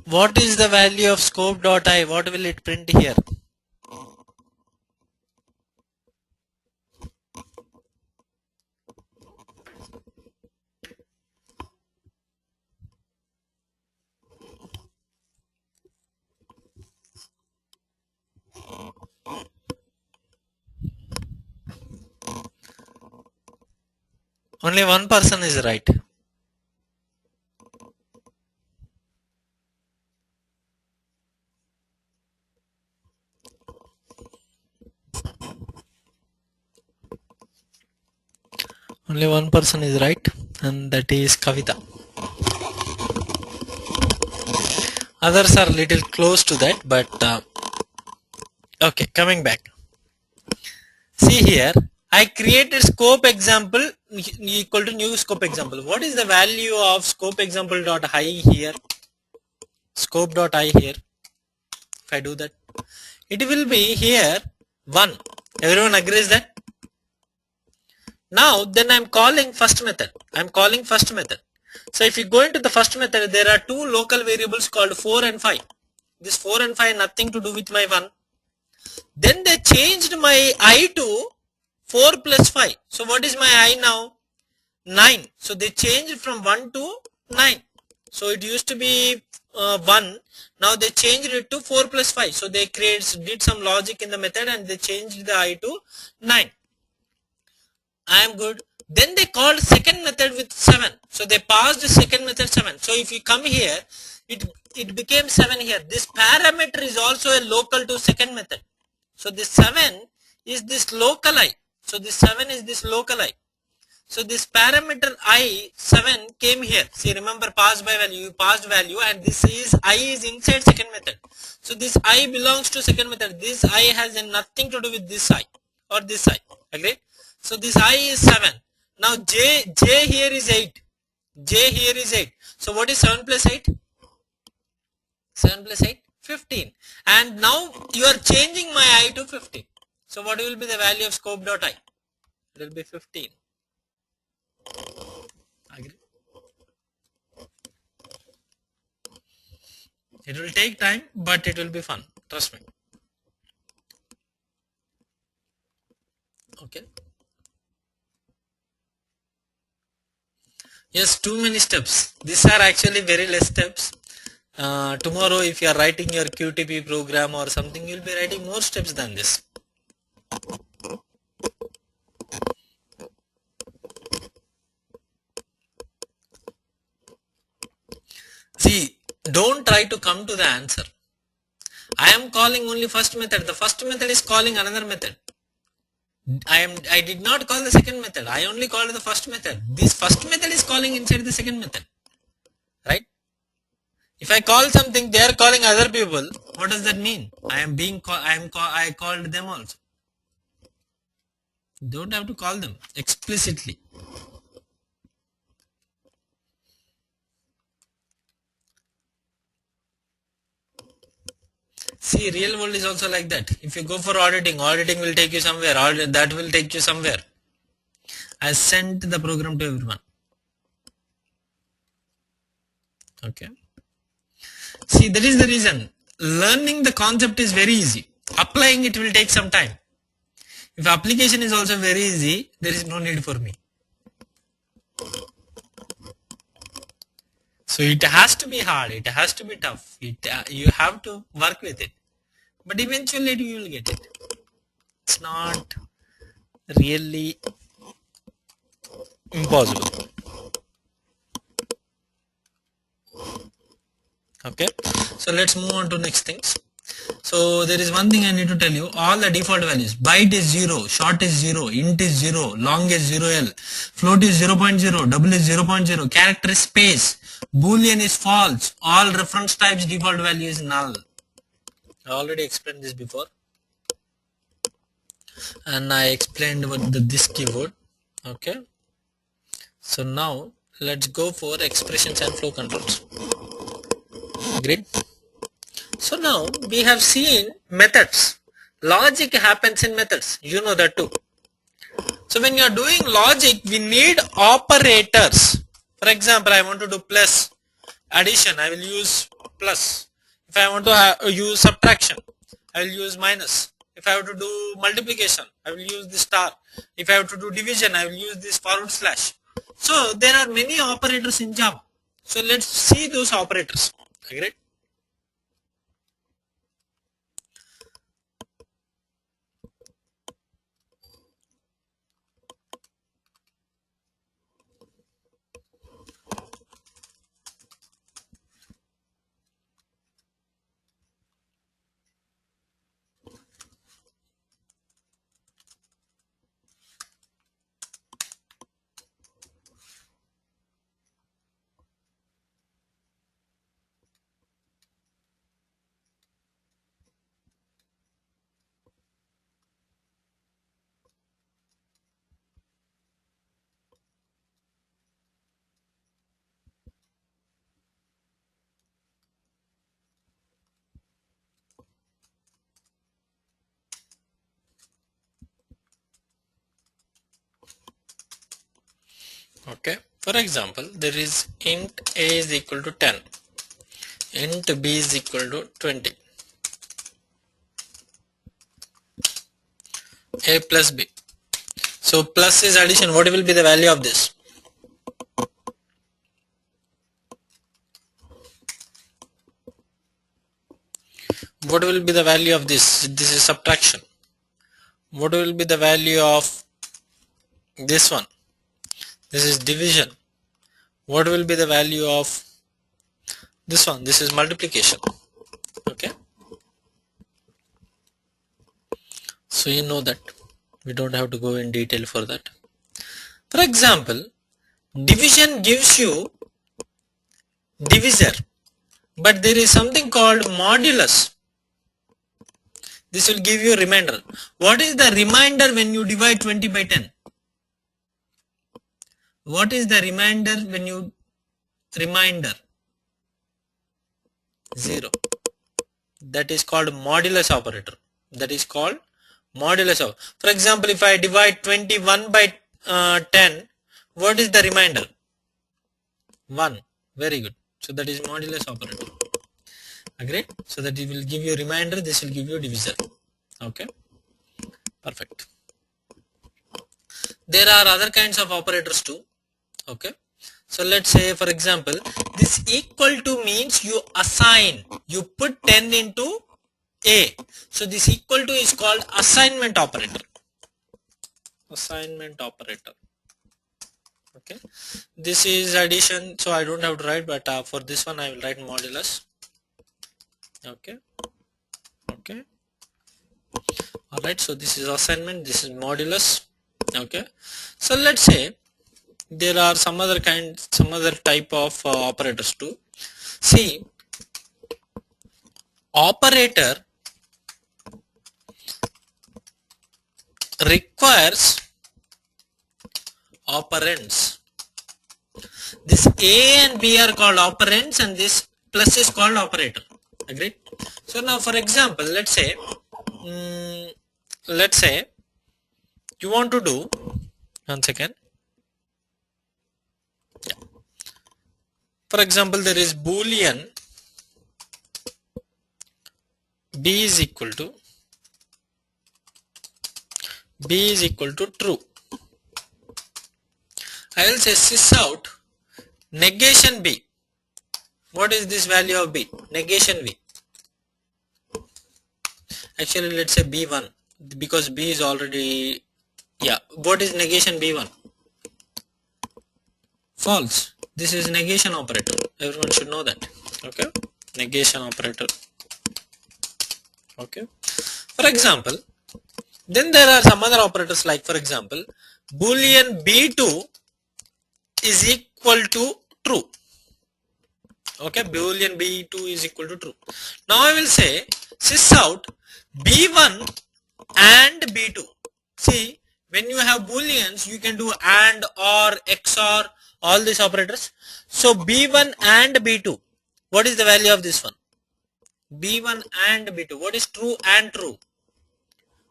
What is the value of scope dot I? What will it print here? Only one person is right. Only one person is right, and that is Kavita. Others are little close to that, but okay, coming back. See here, I created scope example equal to new scope example. What is the value of scope example dot I here? Scope dot I here. If I do that, it will be here 1. Everyone agrees that? Now then I'm calling first method. So if you go into the first method, there are two local variables called 4 and 5. This 4 and 5 nothing to do with my 1. Then they changed my I to 4 plus 5. So what is my I now? 9. So they changed from 1 to 9. So it used to be 1. Now they changed it to 4 plus 5. So they did some logic in the method and they changed the I to 9. I am good. Then they called second method with 7. So they passed the second method 7. So if you come here, it became 7 here. This parameter is also a local to second method. So this 7 is this local I. So this 7 is this local I. So this parameter I 7 came here. See, remember pass by value, you passed value, and this is I is inside second method. So this I belongs to second method. This I has nothing to do with this I or this I. Agreed? So this I is 7. Now J here is 8. J here is 8. So what is 7 plus 8? 7 plus 8? 15. And now you are changing my I to 15. So what will be the value of scope dot I? It will be 15. Agree? It will take time, but it will be fun. Trust me. Okay. Yes, too many steps. These are actually very less steps. Tomorrow if you are writing your QTP program or something, you will be writing more steps than this. See, don't try to come to the answer. I am calling only first method. The first method is calling another method. I did not call the second method. I only called the first method. This first method is calling inside the second method. Right? If I call something, they are calling other people. What does that mean? I called them also. Don't have to call them explicitly. See, real world is also like that. If you go for auditing will take you somewhere. That will take you somewhere. I sent the program to everyone. Okay. See, that is the reason. Learning the concept is very easy. Applying it will take some time. If application is also very easy, there is no need for me. So it has to be hard. It has to be tough. You have to work with it. But eventually you will get it. It's not really impossible. Okay. So let's move on to next things. So there is one thing I need to tell you. All the default values. Byte is 0, short is 0, int is 0, long is 0l, float is 0.0, double is 0.0, character is space, boolean is false, all reference types default value is null. I already explained this before. And I explained what this keyword. Okay. So now let's go for expressions and flow controls. Agreed? So now we have seen methods. Logic happens in methods. You know that too. So when you are doing logic, we need operators. For example, I want to do plus addition, I will use plus. If I want to use subtraction, I will use minus. If I have to do multiplication, I will use the star. If I have to do division, I will use this forward slash. So there are many operators in Java. So let's see those operators. Agreed? Okay. For example, there is int a is equal to 10, int b is equal to 20, a plus b. So plus is addition. What will be the value of this? What will be the value of this? This is subtraction. What will be the value of this one? This is division. What will be the value of this one? This is multiplication. Okay. So you know that. We don't have to go in detail for that. For example, division gives you divisor, but there is something called modulus. This will give you a remainder. What is the remainder when you divide 20 by 10? What is the remainder when you remainder? 0. That is called modulus operator. That is called modulus operator. For example, if I divide 21 by 10, what is the remainder? 1. Very good. So that is modulus operator. Agreed? So that it will give you remainder, this will give you divisor. Okay. Perfect. There are other kinds of operators too. Okay. So let's say, for example, this equal to means you assign, you put 10 into a. So this equal to is called assignment operator. Assignment operator. Okay. This is addition, so I don't have to write, but for this one I will write modulus. Okay. Okay. Alright, so this is assignment, this is modulus. Okay. So let's say there are some other type of operators too. See, operator requires operands. This a and b are called operands and this plus is called operator. Agreed? So now for example, let's say you want to do, one second. For example, there is boolean b is equal to true. I will say sys out negation b. What is this value of b? Negation b. Actually, let's say b1 because b is already, yeah. What is negation b1? False. This is negation operator. Everyone should know that. Okay, negation operator. Okay. For example, then there are some other operators like, for example, boolean b2 is equal to true. Okay, boolean b2 is equal to true. Now I will say sys out b1 and b2. See, when you have booleans, you can do and, or, XOR, all these operators. So b1 and b2, what is the value of this one? b1 and b2, what is true and true?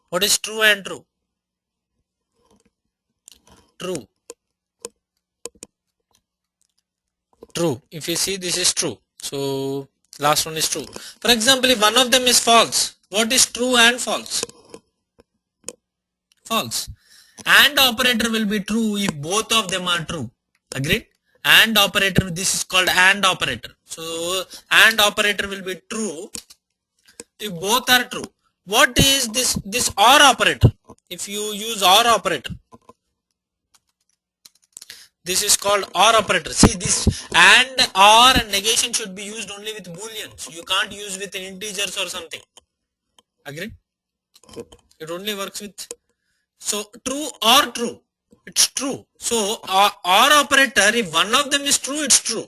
What is true and true? True. True. If you see, this is true, so last one is true. For example, if one of them is false, what is true and false? False. And operator will be true if both of them are true. Agreed? And operator, this is called and operator. So and operator will be true if both are true. What is this or operator? If you use or operator, this is called or operator. See, this and, or, and negation should be used only with booleans. You can't use with integers or something. Agreed? It only works with, so true or true, it's true. So or operator, if one of them is true, it's true.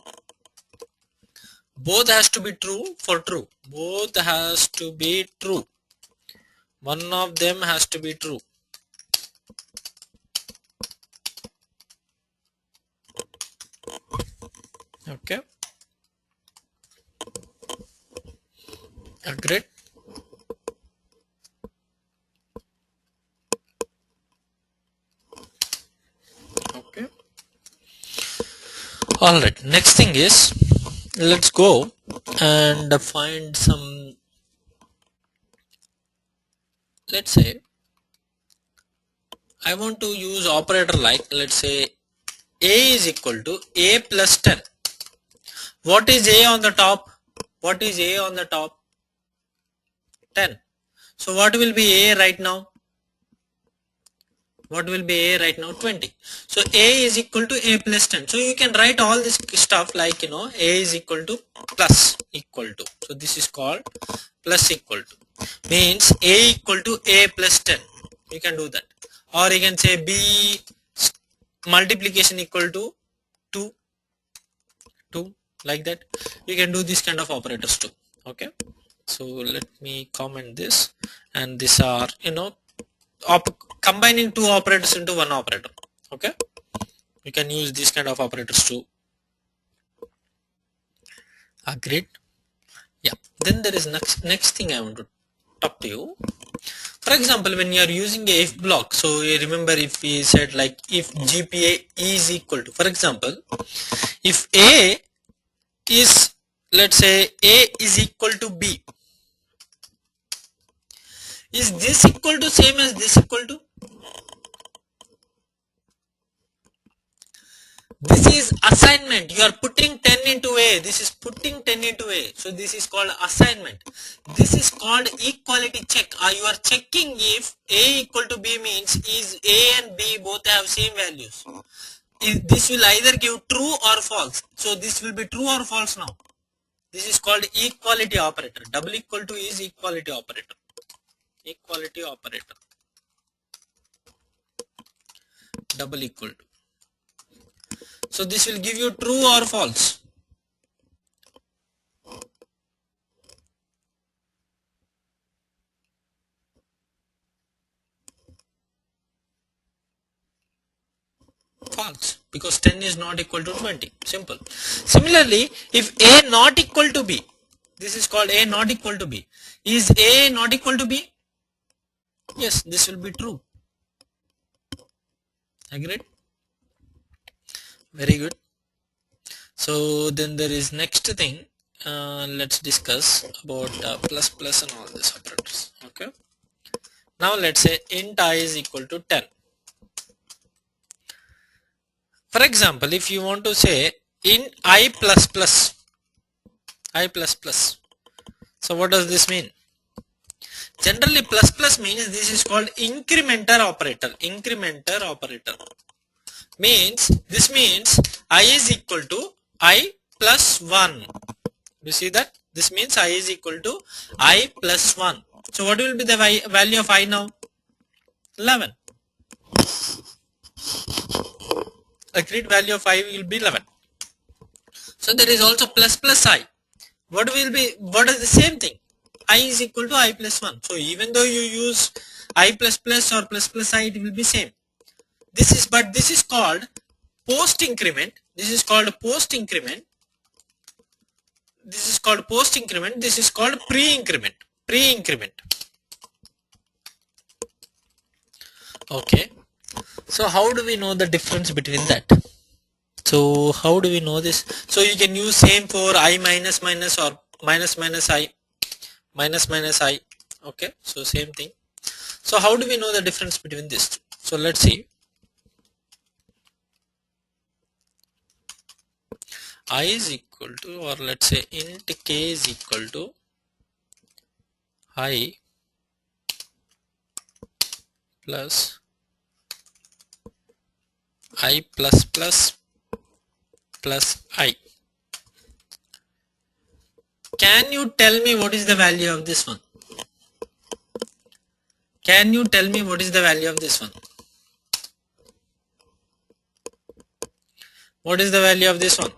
Both has to be true for true. Both has to be true. One of them has to be true. Okay. Agreed. Okay. All right. Next thing is, let's go and find some. Let's say I want to use operator like, let's say a is equal to a plus 10. What is a on the top? What is a on the top? 10. So what will be a right now? What will be a right now? 20. So a is equal to a plus 10. So you can write all this stuff like, you know, a is equal to plus equal to. So this is called plus equal to. Means a equal to a plus 10. You can do that. Or you can say b multiplication equal to 2, like that. You can do this kind of operators too. Okay. So let me comment this, and these are, you know, combining two operators into one operator. Okay, you can use these kind of operators too. Agreed? Yeah. Then there is next thing I want to talk to you. For example, when you are using a if block, so you remember if we said like if GPA is equal to, for example, if a is, let's say a is equal to b, is this equal to same as this equal to? This is assignment. You are putting 10 into a. This is putting 10 into a. So this is called assignment. This is called equality check. You are checking if a equal to b means is a and b both have same values. This will either give true or false. So this will be true or false now. This is called equality operator. Double equal to is equality operator. Equality operator. Double equal to. So this will give you true or false. False, because 10 is not equal to 20. Simple. Similarly, if a not equal to b, this is called a not equal to b. Is a not equal to b? Yes, this will be true. Agreed? Very good. So then there is next thing, let's discuss about plus plus and all these operators. Okay, now let's say int I is equal to 10. For example, if you want to say in I plus plus, I plus plus, so what does this mean? Generally plus plus means this is called incrementer operator. Incrementer operator means, this means I is equal to I plus 1. You see that? This means I is equal to I plus 1. So what will be the value of I now? 11. Agreed, value of I will be 11. So there is also plus plus I. What will be, what is the same thing? I is equal to I plus 1. So even though you use I plus plus or plus plus I, it will be same. This is, but this is called post increment. This is called post increment. This is called post increment. This is called pre increment. Pre increment. Okay. So how do we know the difference between that? So how do we know this? So you can use same for I minus minus or minus minus I, minus minus I. Okay. So same thing. So how do we know the difference between this two? So let's see. I is equal to, or let's say int k is equal to I plus I plus plus plus I. Can you tell me what is the value of this one? Can you tell me what is the value of this one? What is the value of this one?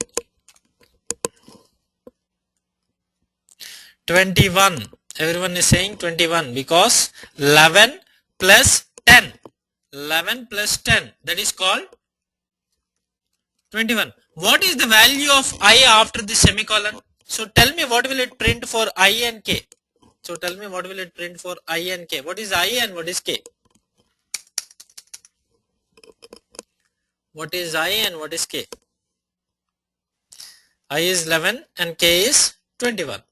21. Everyone is saying 21 because 11 plus 10. 11 plus 10, that is called 21. What is the value of I after the semicolon? So tell me what will it print for I and k. So tell me what will it print for I and k. What is I and what is k? What is I and what is k? I is 11 and k is 21.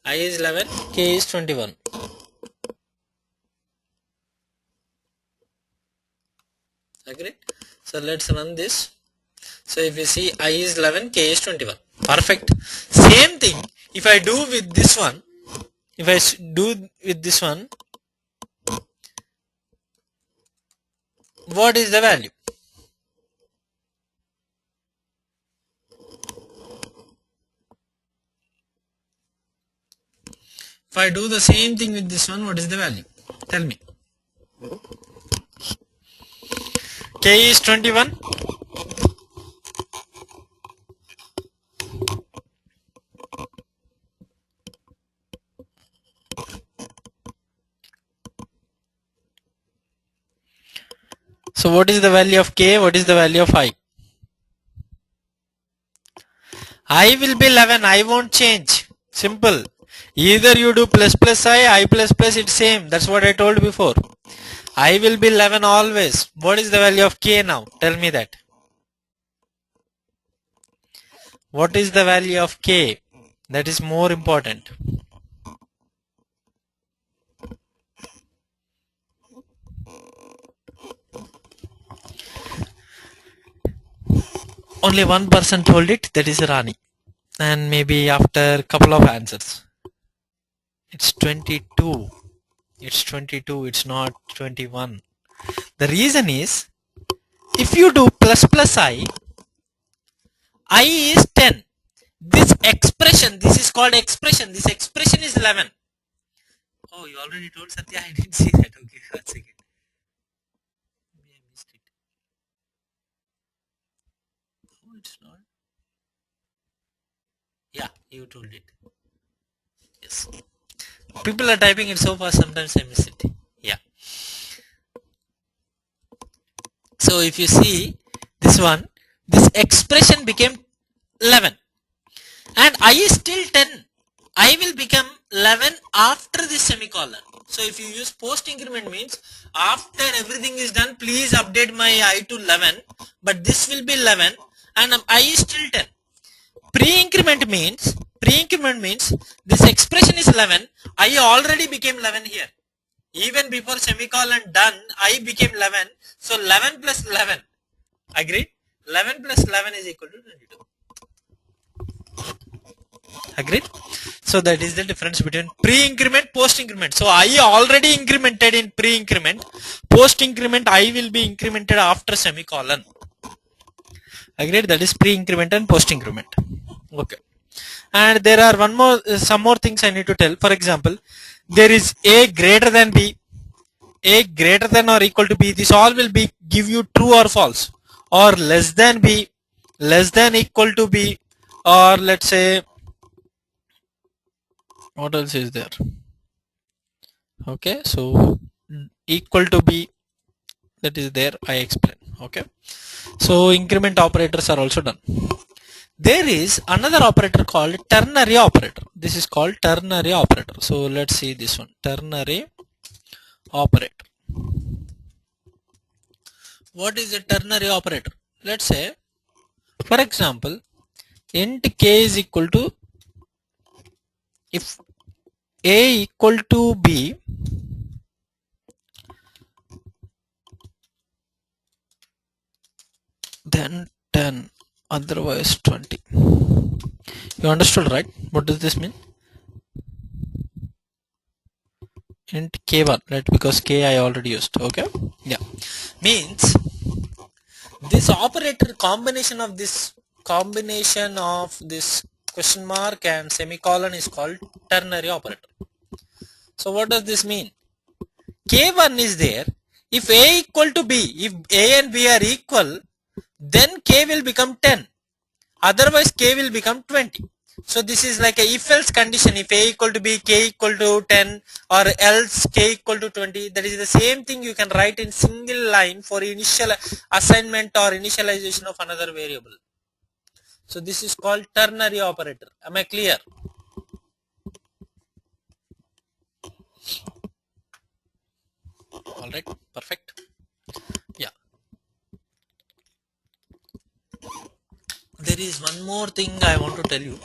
I is 11, k is 21. Agreed? So let's run this. So if you see I is 11, k is 21. Perfect. Same thing if I do with this one. If I do with this one, what is the value? If I do the same thing with this one, what is the value? Tell me. K is 21. So what is the value of k? What is the value of I? I will be 11. I won't change. Simple. Either you do plus plus I plus plus, it's same. That's what I told before. I will be 11 always. What is the value of k now? Tell me that. What is the value of k? That is more important. Only one person told it, that is Rani. And maybe after a couple of answers. It's 22. It's 22. It's not 21. The reason is, if you do plus plus I is 10. This expression, this is called expression. This expression is 11. Oh, you already told Satya. I didn't see that. Okay, 1 second. Maybe I missed it. Oh, it's not. Yeah, you told it. Yes. People are typing it so fast, sometimes I miss it. Yeah. So if you see this one, this expression became 11 and I is still 10. I will become 11 after this semicolon. So if you use post increment means after everything is done, please update my I to 11, but this will be 11 and I is still 10. Pre-increment means this expression is 11. I already became 11 here. Even before semicolon done, I became 11. So 11 plus 11. Agreed? 11 plus 11 is equal to 22. Agreed? So that is the difference between pre-increment, post-increment. So I already incremented in pre-increment. Post-increment I will be incremented after semicolon. Agreed? That is pre-increment and post-increment. Okay. And there are some more things I need to tell. For example, there is a greater than b, a greater than or equal to b. This all will be give you true or false, or less than b, less than equal to b, or let's say what else is there. Okay, so equal to b, that is there, I explain. Okay, so increment operators are also done. There is another operator called ternary operator. This is called ternary operator. So let's see this one, ternary operator. What is a ternary operator? Let's say, for example, int k is equal to, if a equal to b, then 10, otherwise 20. You understood, right? What does this mean? Int k1, right? Because k I already used. Okay, yeah, means this operator, combination of this question mark and semicolon is called ternary operator. So what does this mean? K1 is there. If a equal to b, if a and b are equal, then k will become 10, otherwise k will become 20. So this is like a if else condition. If a equal to b, k equal to 10, or else k equal to 20. That is the same thing you can write in single line for initial assignment or initialization of another variable. So this is called ternary operator. Am I clear? All right, perfect. Yeah. There is one more thing I want to tell you,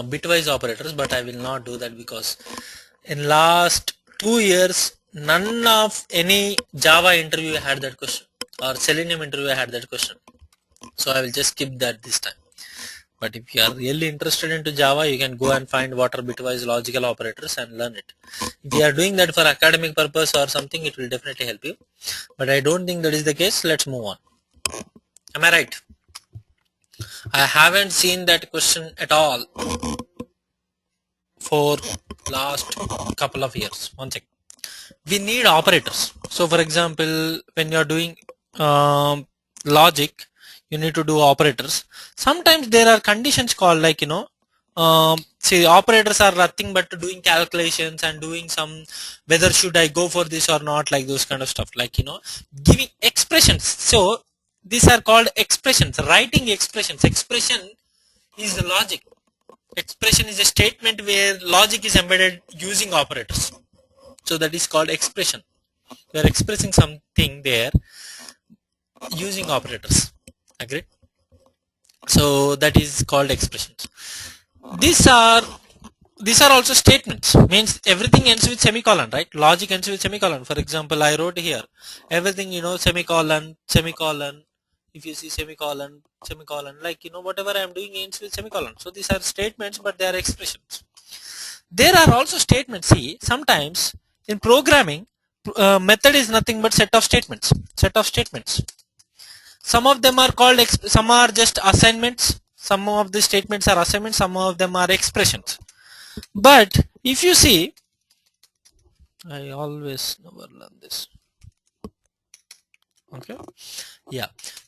bitwise operators, but I will not do that because in last 2 years none of any Java interview had that question, or Selenium interview had that question. So I will just skip that this time. But if you are really interested into Java, you can go and find what are bitwise logical operators and learn it. If you are doing that for academic purpose or something, it will definitely help you. But I don't think that is the case. Let's move on. Am I right? I haven't seen that question at all for last couple of years. One second. We need operators. So for example, when you are doing logic, you need to do operators. Sometimes there are conditions called like, see, operators are nothing but doing calculations and doing some whether should I go for this or not, like those kind of stuff, like giving expressions. So these are called expressions, writing expressions. Expression is the logic. Expression is a statement where logic is embedded using operators. So that is called expression. We are expressing something there using operators. Agreed? So that is called expressions. These are also statements. Means everything ends with semicolon, right? Logic ends with semicolon. For example, I wrote here everything, semicolon, semicolon. If you see semicolon, semicolon, like whatever I am doing ends with semicolon. So these are statements, but they are expressions. There are also statements. See, sometimes in programming, method is nothing but set of statements. Some of them are called, some are just assignments. Some of the statements are assignments. Some of them are expressions. But if you see, I always never learn this. Okay. Yeah.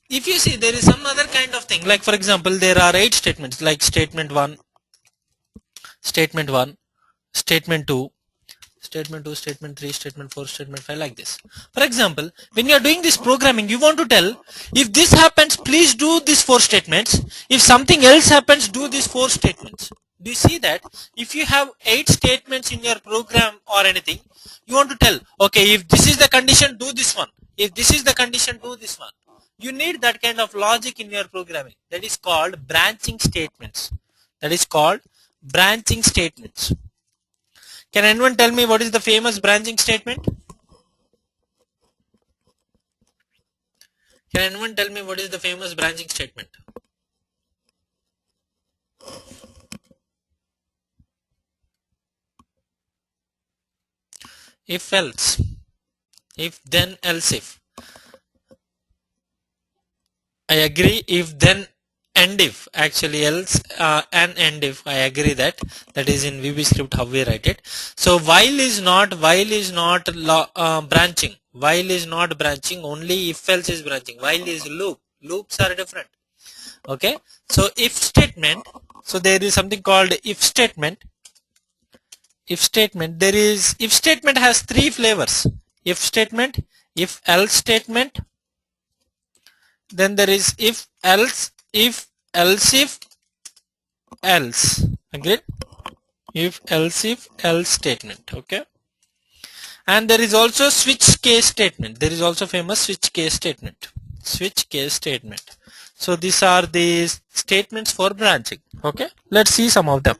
If you see, there is some other kind of thing. Like for example, there are 8 statements, like statement 1, statement 1, statement 2, statement 2, statement 3, statement 4, statement 5, like this. For example, when you are doing this programming, you want to tell, if this happens, please do these 4 statements. If something else happens, do these 4 statements. Do you see that? If you have 8 statements in your program or anything, you want to tell, okay, if this is the condition, do this one. If this is the condition, do this one. You need that kind of logic in your programming. That is called branching statements. That is called branching statements. Can anyone tell me what is the famous branching statement? Can anyone tell me what is the famous branching statement? If else, if then else if. I agree. If then and if, actually else and if, I agree that is in VB script how we write it. So while is not branching. While is not branching, only if else is branching. While is loop. Loops are different. Okay. So if statement. So there is something called if statement. If statement, there is if statement has three flavors. If statement, if else statement, then there is if else if else. Agreed? If else statement. Okay. And there is also switch case statement. There is also famous switch case statement. Switch case statement. So these are the statements for branching. Okay. Let's see some of them.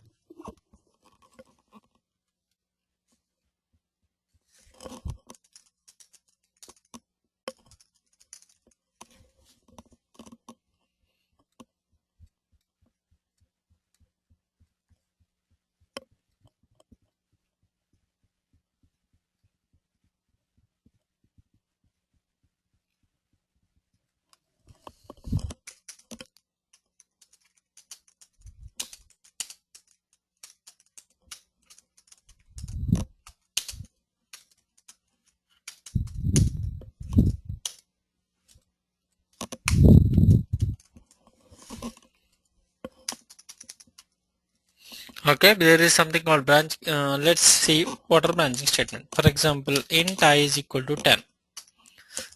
Okay, there is something called branch. Let's see what are branching statement. For example, int I is equal to 10.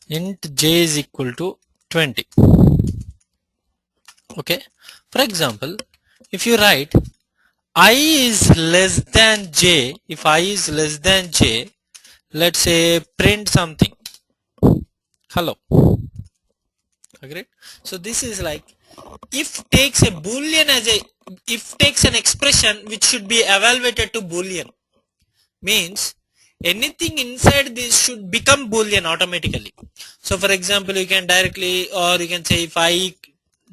Int j is equal to 20. Okay. For example, if you write I is less than j, if I is less than j, let's say print something. Hello. Agreed? So this is like if takes a boolean as a if takes an expression which should be evaluated to boolean, means anything inside this should become boolean automatically. So for example, you can directly, or you can say if I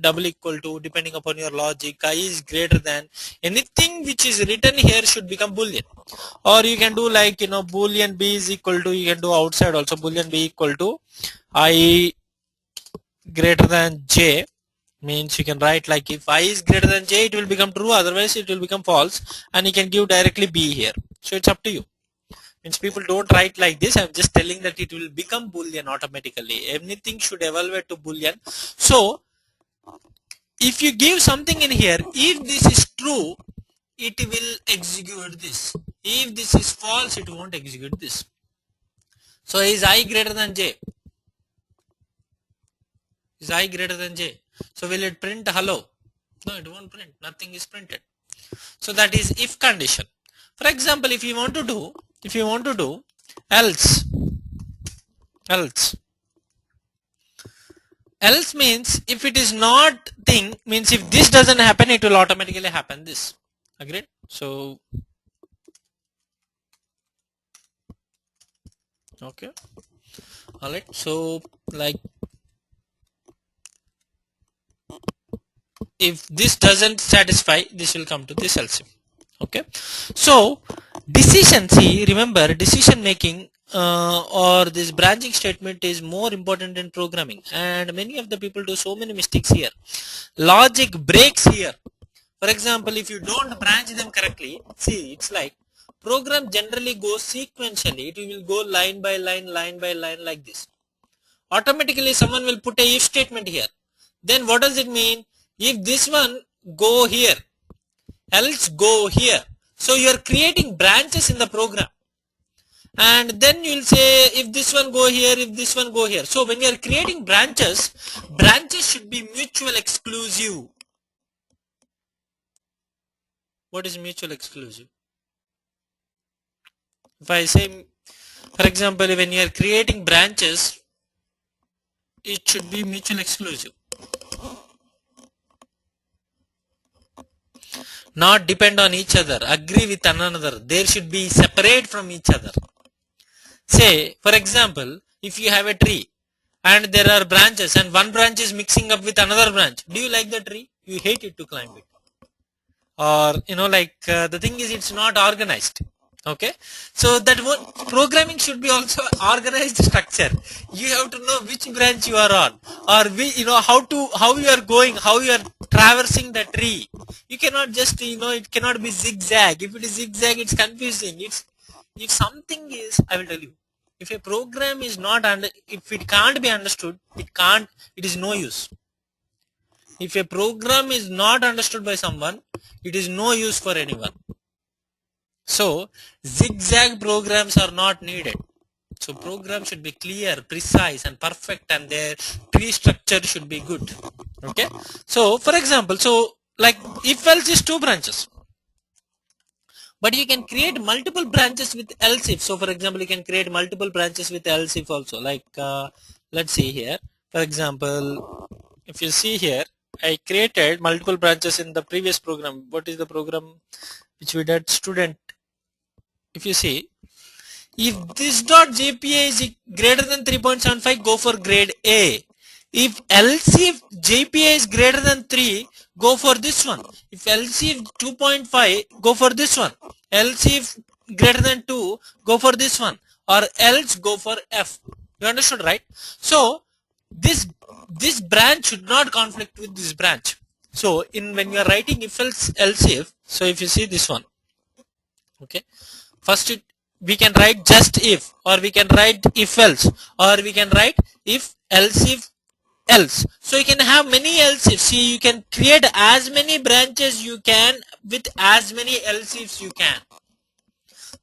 double equal to, depending upon your logic, I is greater than, anything which is written here should become boolean. Or you can do like, boolean b is equal to, you can do outside also, boolean b equal to I greater than j, means you can write like if I is greater than j, it will become true, otherwise it will become false, and you can give directly b here. So it's up to you. Means people don't write like this. I'm just telling that it will become boolean automatically. Anything should evaluate to boolean. So if you give something in here, if this is true, it will execute this. If this is false, it won't execute this. So is I greater than j? Is I greater than j? So will it print hello? No, it won't print. Nothing is printed. So that is if condition. For example, if you want to do else means if it is not thing, means if this doesn't happen, it will automatically happen this. Agreed? So okay, all right. So like if this doesn't satisfy, this will come to this else. Okay. So decision, see, remember decision making or this branching statement is more important in programming, and many of the people do so many mistakes here. Logic breaks here. For example, if you don't branch them correctly, see, it's like program generally goes sequentially. It will go line by line like this. Automatically someone will put a if statement here. Then what does it mean? If this one go here, else go here. So you are creating branches in the program, and then you will say if this one go here, if this one go here. So when you are creating branches should be mutual exclusive. What is mutual exclusive? If I say, for example, when you are creating branches, it should be mutual exclusive, not depend on each other, agree with another. There should be separate from each other. Say, for example, if you have a tree and there are branches and one branch is mixing up with another branch, do you like the tree? You hate it to climb it. Or, the thing is, it's not organized. Okay, so that one programming should be also organized structure. You have to know which branch you are on, or how you are going, how you are traversing the tree. You cannot just, it cannot be zigzag. If it is zigzag, it's confusing. If something is, I will tell you, if a program is not if it can't be understood, it is no use. If a program is not understood by someone, it is no use for anyone. So zigzag programs are not needed. So program should be clear, precise and perfect, and their tree structure should be good. Okay. So for example, like if else is two branches, but you can create multiple branches with else if. So for example, you can create multiple branches with else if also. Like let's see here. For example, if you see here, I created multiple branches in the previous program. What is the program which we did? Student. If you see, if this dot JPA is greater than 3.75, go for grade A. If else if JPA is greater than 3, go for this one. If else if 2.5, go for this one. Else if greater than 2, go for this one. Or else go for F. You understood, right? So this branch should not conflict with this branch. So when you are writing if else if, so if you see this one, okay, first we can write just if, or we can write if else, or we can write if else. So you can have many else ifs. See, you can create as many branches you can with as many else ifs you can.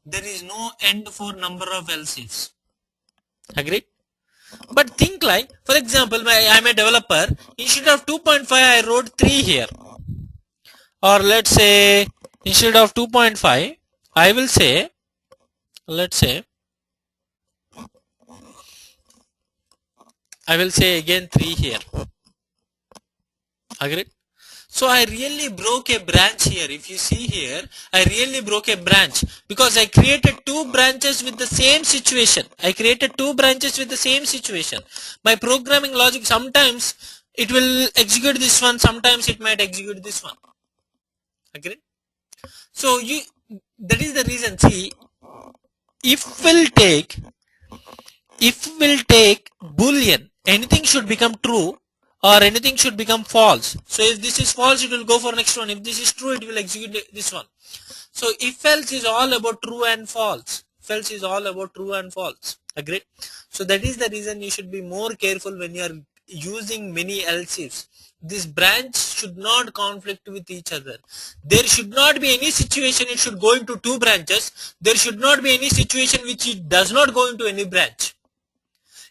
There is no end for number of else ifs. Agreed? But think like, for example, I'm a developer. Instead of 2.5, I wrote 3 here. Or let's say, instead of 2.5, I will say, let's say, I will say again 3 here. Agreed? So I really broke a branch here. If you see here, I really broke a branch because I created two branches with the same situation. I created two branches with the same situation. My programming logic, sometimes it will execute this one, sometimes it might execute this one. Agreed? So that is the reason. See, if will take boolean, anything should become true or anything should become false. So if this is false, it will go for next one. If this is true, it will execute this one. So if else is all about true and false. If else is all about true and false. Agreed? So that is the reason you should be more careful when you are using many else ifs. This branch should not conflict with each other. There should not be any situation it should go into two branches. There should not be any situation which it does not go into any branch.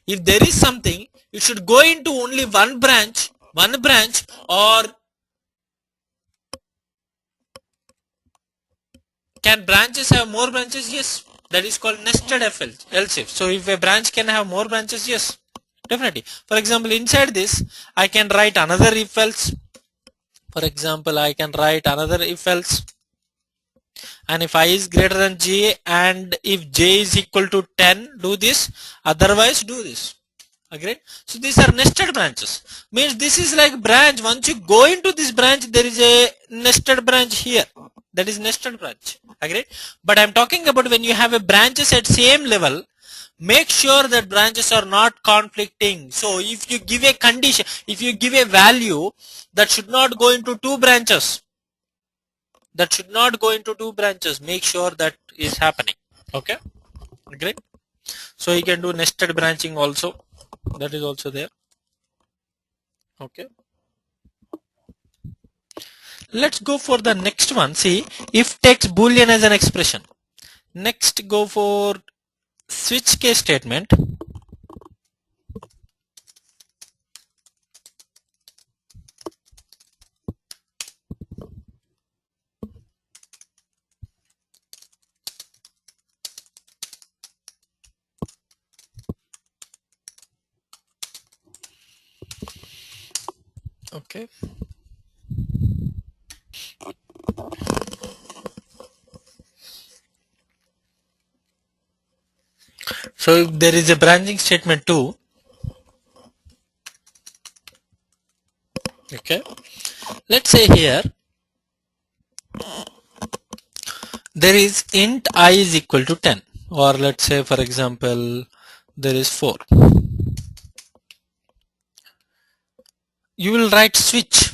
If there is something, it should go into only one branch, or can branches have more branches? Yes. That is called nested else if. So if a branch can have more branches, yes, definitely. For example, inside this, I can write another if else. For example, I can write another if else. And if I is greater than j and if j is equal to 10, do this. Otherwise, do this. Agreed? So these are nested branches. Means this is like branch. Once you go into this branch, there is a nested branch here. That is nested branch. Agreed? But I'm talking about when you have a branches at same level, make sure that branches are not conflicting. So if you give a condition, if you give a value, that should not go into two branches. That should not go into two branches. Make sure that is happening. Okay? Agreed? So you can do nested branching also. That is also there. Okay, let's go for the next one. See, if takes boolean as an expression. Next, go for switch case statement. Okay. So if there is a branching statement too. Okay. Let's say here there is int I is equal to 10, or let's say for example there is 4. You will write switch.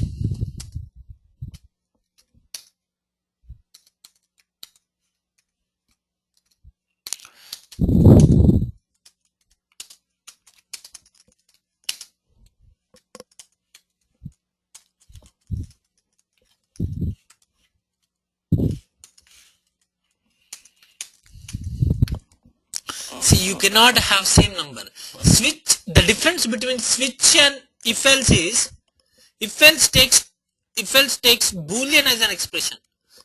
See, you cannot have same number. Switch, the difference between switch and if else is, if else takes boolean as an expression.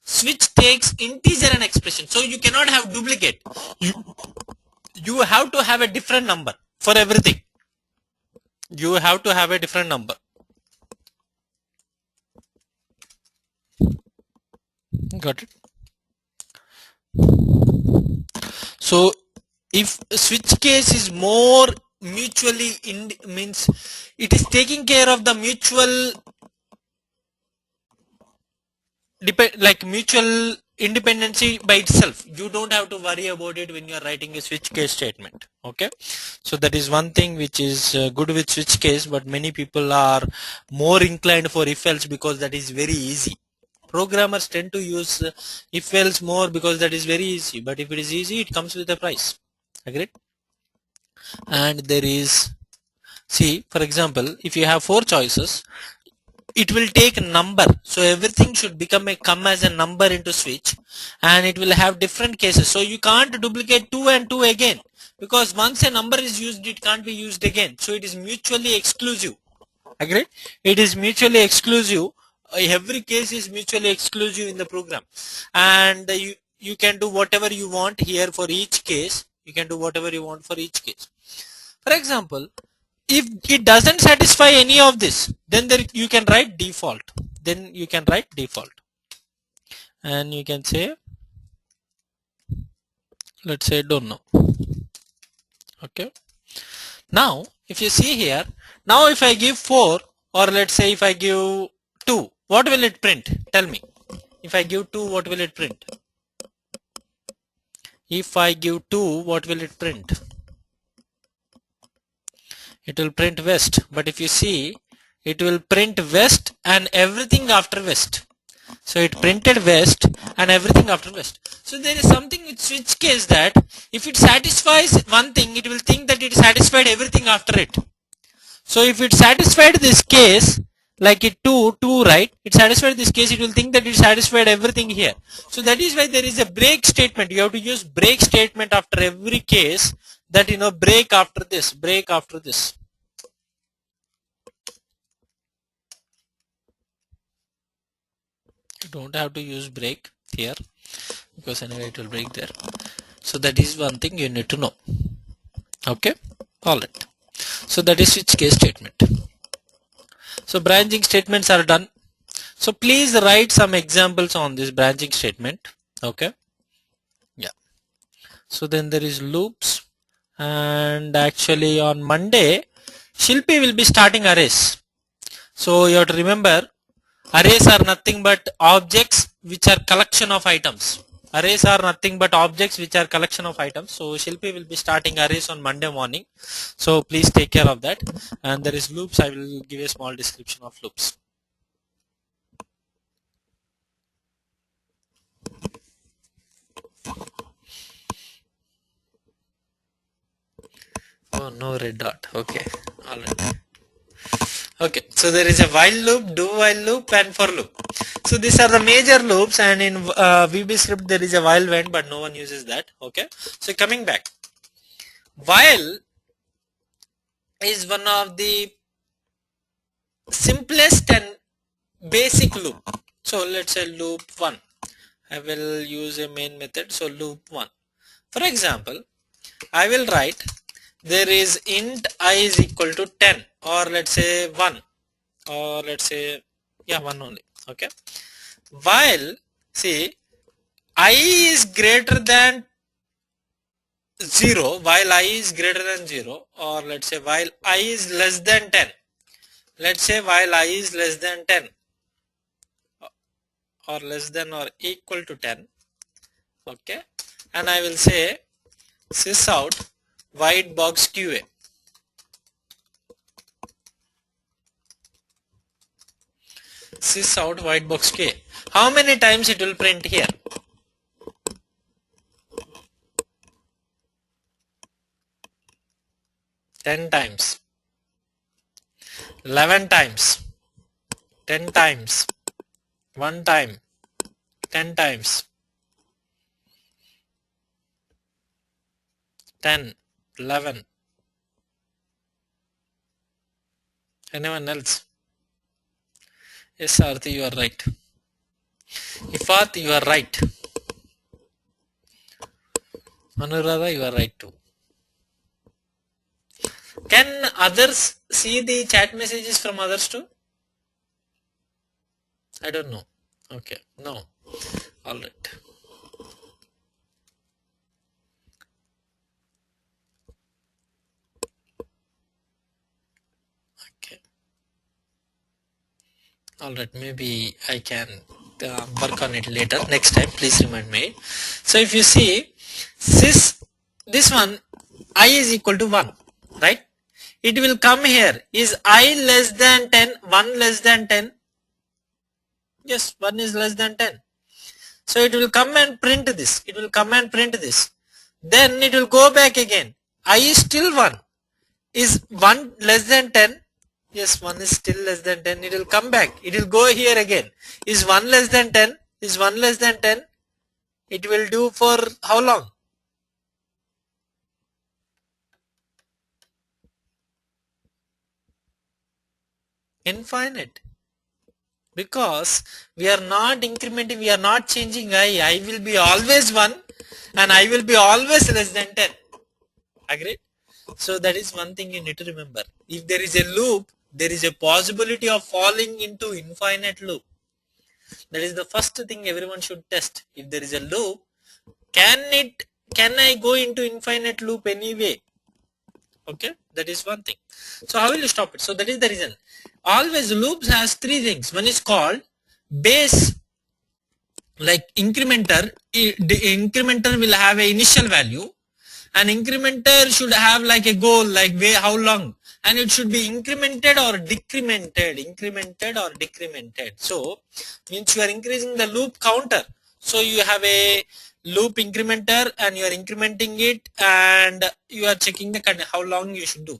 Switch takes integer an expression. So you cannot have duplicate. You, you have to have a different number for everything. You have to have a different number. Got it? So if switch case is more mutually means it is taking care of the mutual like mutual independency by itself. You don't have to worry about it when you are writing a switch case statement. Okay, so that is one thing which is good with switch case, but many people are more inclined for if else because that is very easy. Programmers tend to use if else more because that is very easy, but if it is easy it comes with a price. Agreed? And there is, see, for example, if you have 4 choices, it will take a number, so everything should come as a number into switch, and it will have different cases, so you can't duplicate 2 and 2 again, because once a number is used it can't be used again, so it is mutually exclusive. Agreed? It is mutually exclusive. Every case is mutually exclusive in the program, and you can do whatever you want here for each case. You can do whatever you want for each case. For example, if it doesn't satisfy any of this, then you can write default. Then you can write default, and you can say, let's say don't know. Okay. Now if you see here, now if I give 4, or let's say if I give 2, what will it print? Tell me. If I give 2, what will it print? If I give 2, what will it print? It will print west, but if you see, it will print west and everything after west. So it printed west and everything after west. So there is something with switch case that if it satisfies one thing, it will think that it satisfied everything after it. So if it satisfied this case, like it 2, right, it satisfied this case, it will think that it satisfied everything here. So that is why there is a break statement. You have to use break statement after every case, that break after this, break after this. You don't have to use break here because anyway it will break there. So that is one thing you need to know. Okay, alright. So that is switch case statement. So branching statements are done. So please write some examples on this branching statement. Okay, yeah. So then there is loops, and actually on Monday Shilpi will be starting arrays. So you have to remember, arrays are nothing but objects which are collection of items. Arrays are nothing but objects which are collection of items. So Shilpi will be starting arrays on Monday morning. So please take care of that. And there is loops. I will give a small description of loops. Oh, no red dot. Okay. All right. Okay. So there is a while loop, do while loop, and for loop. So these are the major loops, and in VB script there is a while when, but no one uses that. Okay. So coming back, while is one of the simplest and basic loop. So let's say loop 1. I will use a main method. So loop 1. For example, I will write there is int I is equal to 10, or let's say 1. or let's say, yeah, 1 only. Okay, while see I is greater than 0, while I is greater than 0, or let's say while I is less than 10, let's say while I is less than 10 or less than or equal to 10. Okay, and I will say sys out white box QA. Sys out white box QA. How many times it will print here? 10 times, 11 times, 10 times, 1 time, 10 times, 10, 11. Anyone else? Yes, Arthi, you are right. Ifat, you are right. Anuradha, you are right too. Can others see the chat messages from others too? I don't know. Okay, no. Alright. Okay. Alright, maybe I can work on it later. Next time, please remind me. So if you see, this one, I is equal to 1, right? It will come here. Is I less than 10, 1 less than 10? Yes, 1 is less than 10. So it will come and print this. It will come and print this. Then it will go back again. I is still 1. Is 1 less than 10? Yes, 1 is still less than 10. It will come back. It will go here again. Is 1 less than 10? Is 1 less than 10? It will do for how long? Infinite. Because we are not incrementing, we are not changing I will be always 1 and I will be always less than 10. Agreed? So that is one thing you need to remember. If there is a loop, there is a possibility of falling into infinite loop. That is the first thing everyone should test. If there is a loop, can I go into infinite loop anyway? Okay, that is one thing. So how will you stop it? So that is the reason. Always loops has 3 things. One is called base, like incrementer. The incrementer will have a initial value. An incrementer should have like a goal, like how long, and it should be incremented or decremented. So means you are increasing the loop counter. So you have a loop incrementer and you are incrementing it and you are checking the how long you should do.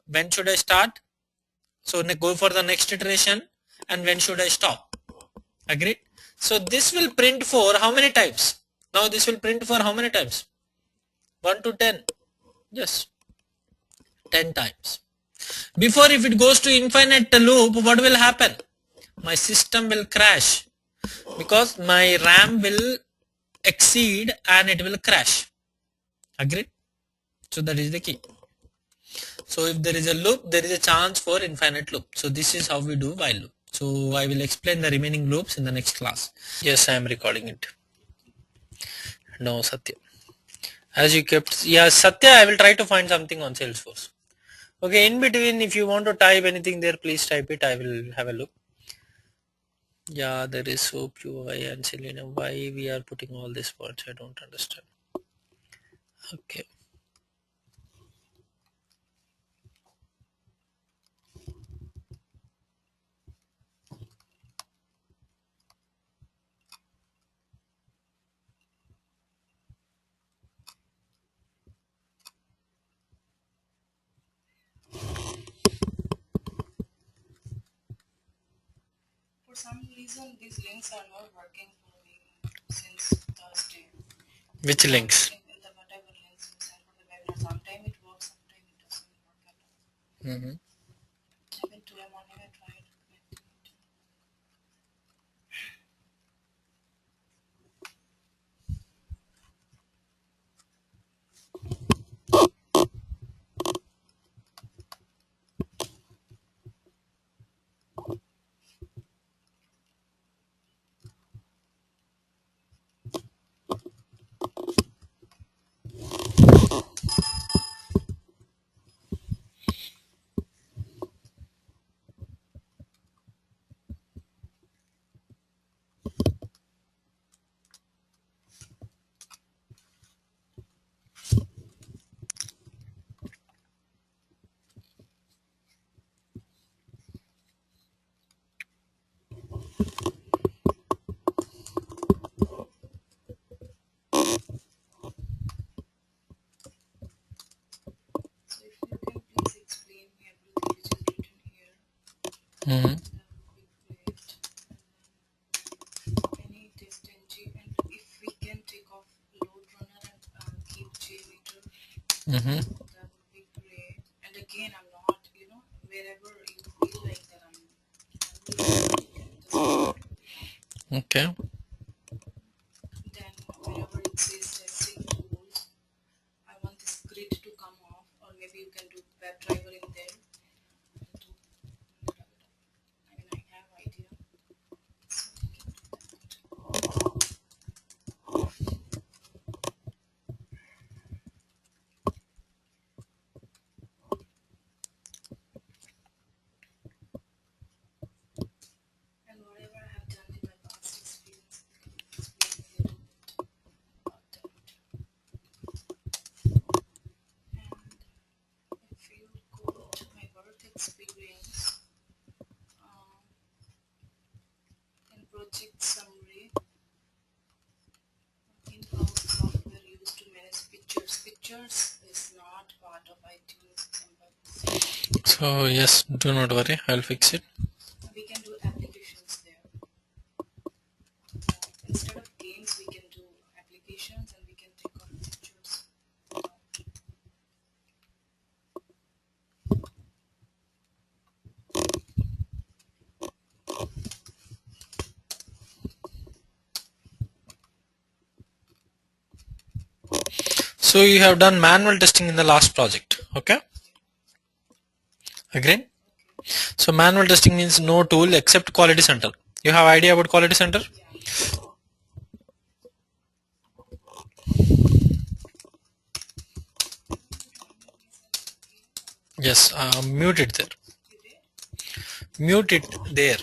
When should I start? So go for the next iteration, and when should I stop? Agreed? So this will print for how many times? Now this will print for how many times? 1 to 10. Yes, 10 times. Before, if it goes to infinite loop, what will happen? My system will crash because my RAM will exceed and it will crash. Agreed? So that is the key. So if there is a loop, there is a chance for infinite loop. So this is how we do while loop. So I will explain the remaining loops in the next class. Yes, I am recording it. No, Satya. As you kept, yeah, Satya, I will try to find something on Salesforce. Okay, in between, if you want to type anything there, please type it. I will have a look. Yeah, there is soap, UI and Selenium. Why we are putting all these points? I don't understand. Okay. For some reason, these links are not working for me since Thursday. Which links? In the whatever links you send for the webinar, sometimes it works, sometimes it doesn't work at all. Even today morning I tried. Mm-hmm. That would be great. And again, I'm not, wherever you feel like that Okay. then wherever it says testing tools, I want this grid to come off, or maybe you can do WebDriver in there. I mean, I have idea. So we can do that. And whatever I have done in my past experience, you can explain a little bit about that. And if you go to my work experience, um, in project summary, in-house software used to manage pictures. Pictures is not part of iTunes. So yes, do not worry, I'll fix it. We can do applications there. Instead of games, we can do applications, and we can take off pictures. So you have done manual testing in the last project. Okay. Agreed. So manual testing means no tool except quality center. You have idea about quality center? Yes. Mute it there. Mute it there.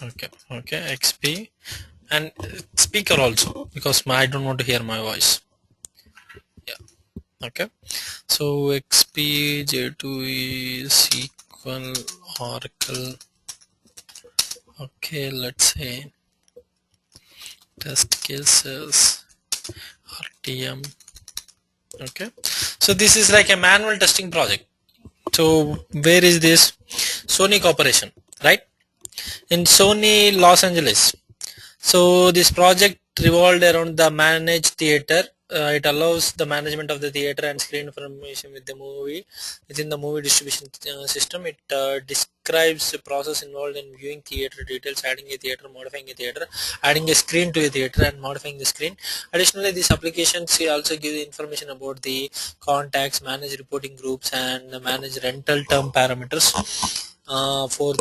Okay. Okay. XP and speaker also, because I don't want to hear my voice. Yeah. Okay. So XP J2E SQL Oracle. Okay. Let's say test cases RTM. Okay. So this is like a manual testing project. So where is this? Sony Corporation, right? In Sony Los Angeles. So this project revolved around the managed theater. It allows the management of the theater and screen information with the movie within the movie distribution system. It describes the process involved in viewing theater details, adding a theater, modifying a theater, adding a screen to a theater, and modifying the screen. Additionally, these applications also give information about the contacts, manage reporting groups, and manage rental term parameters for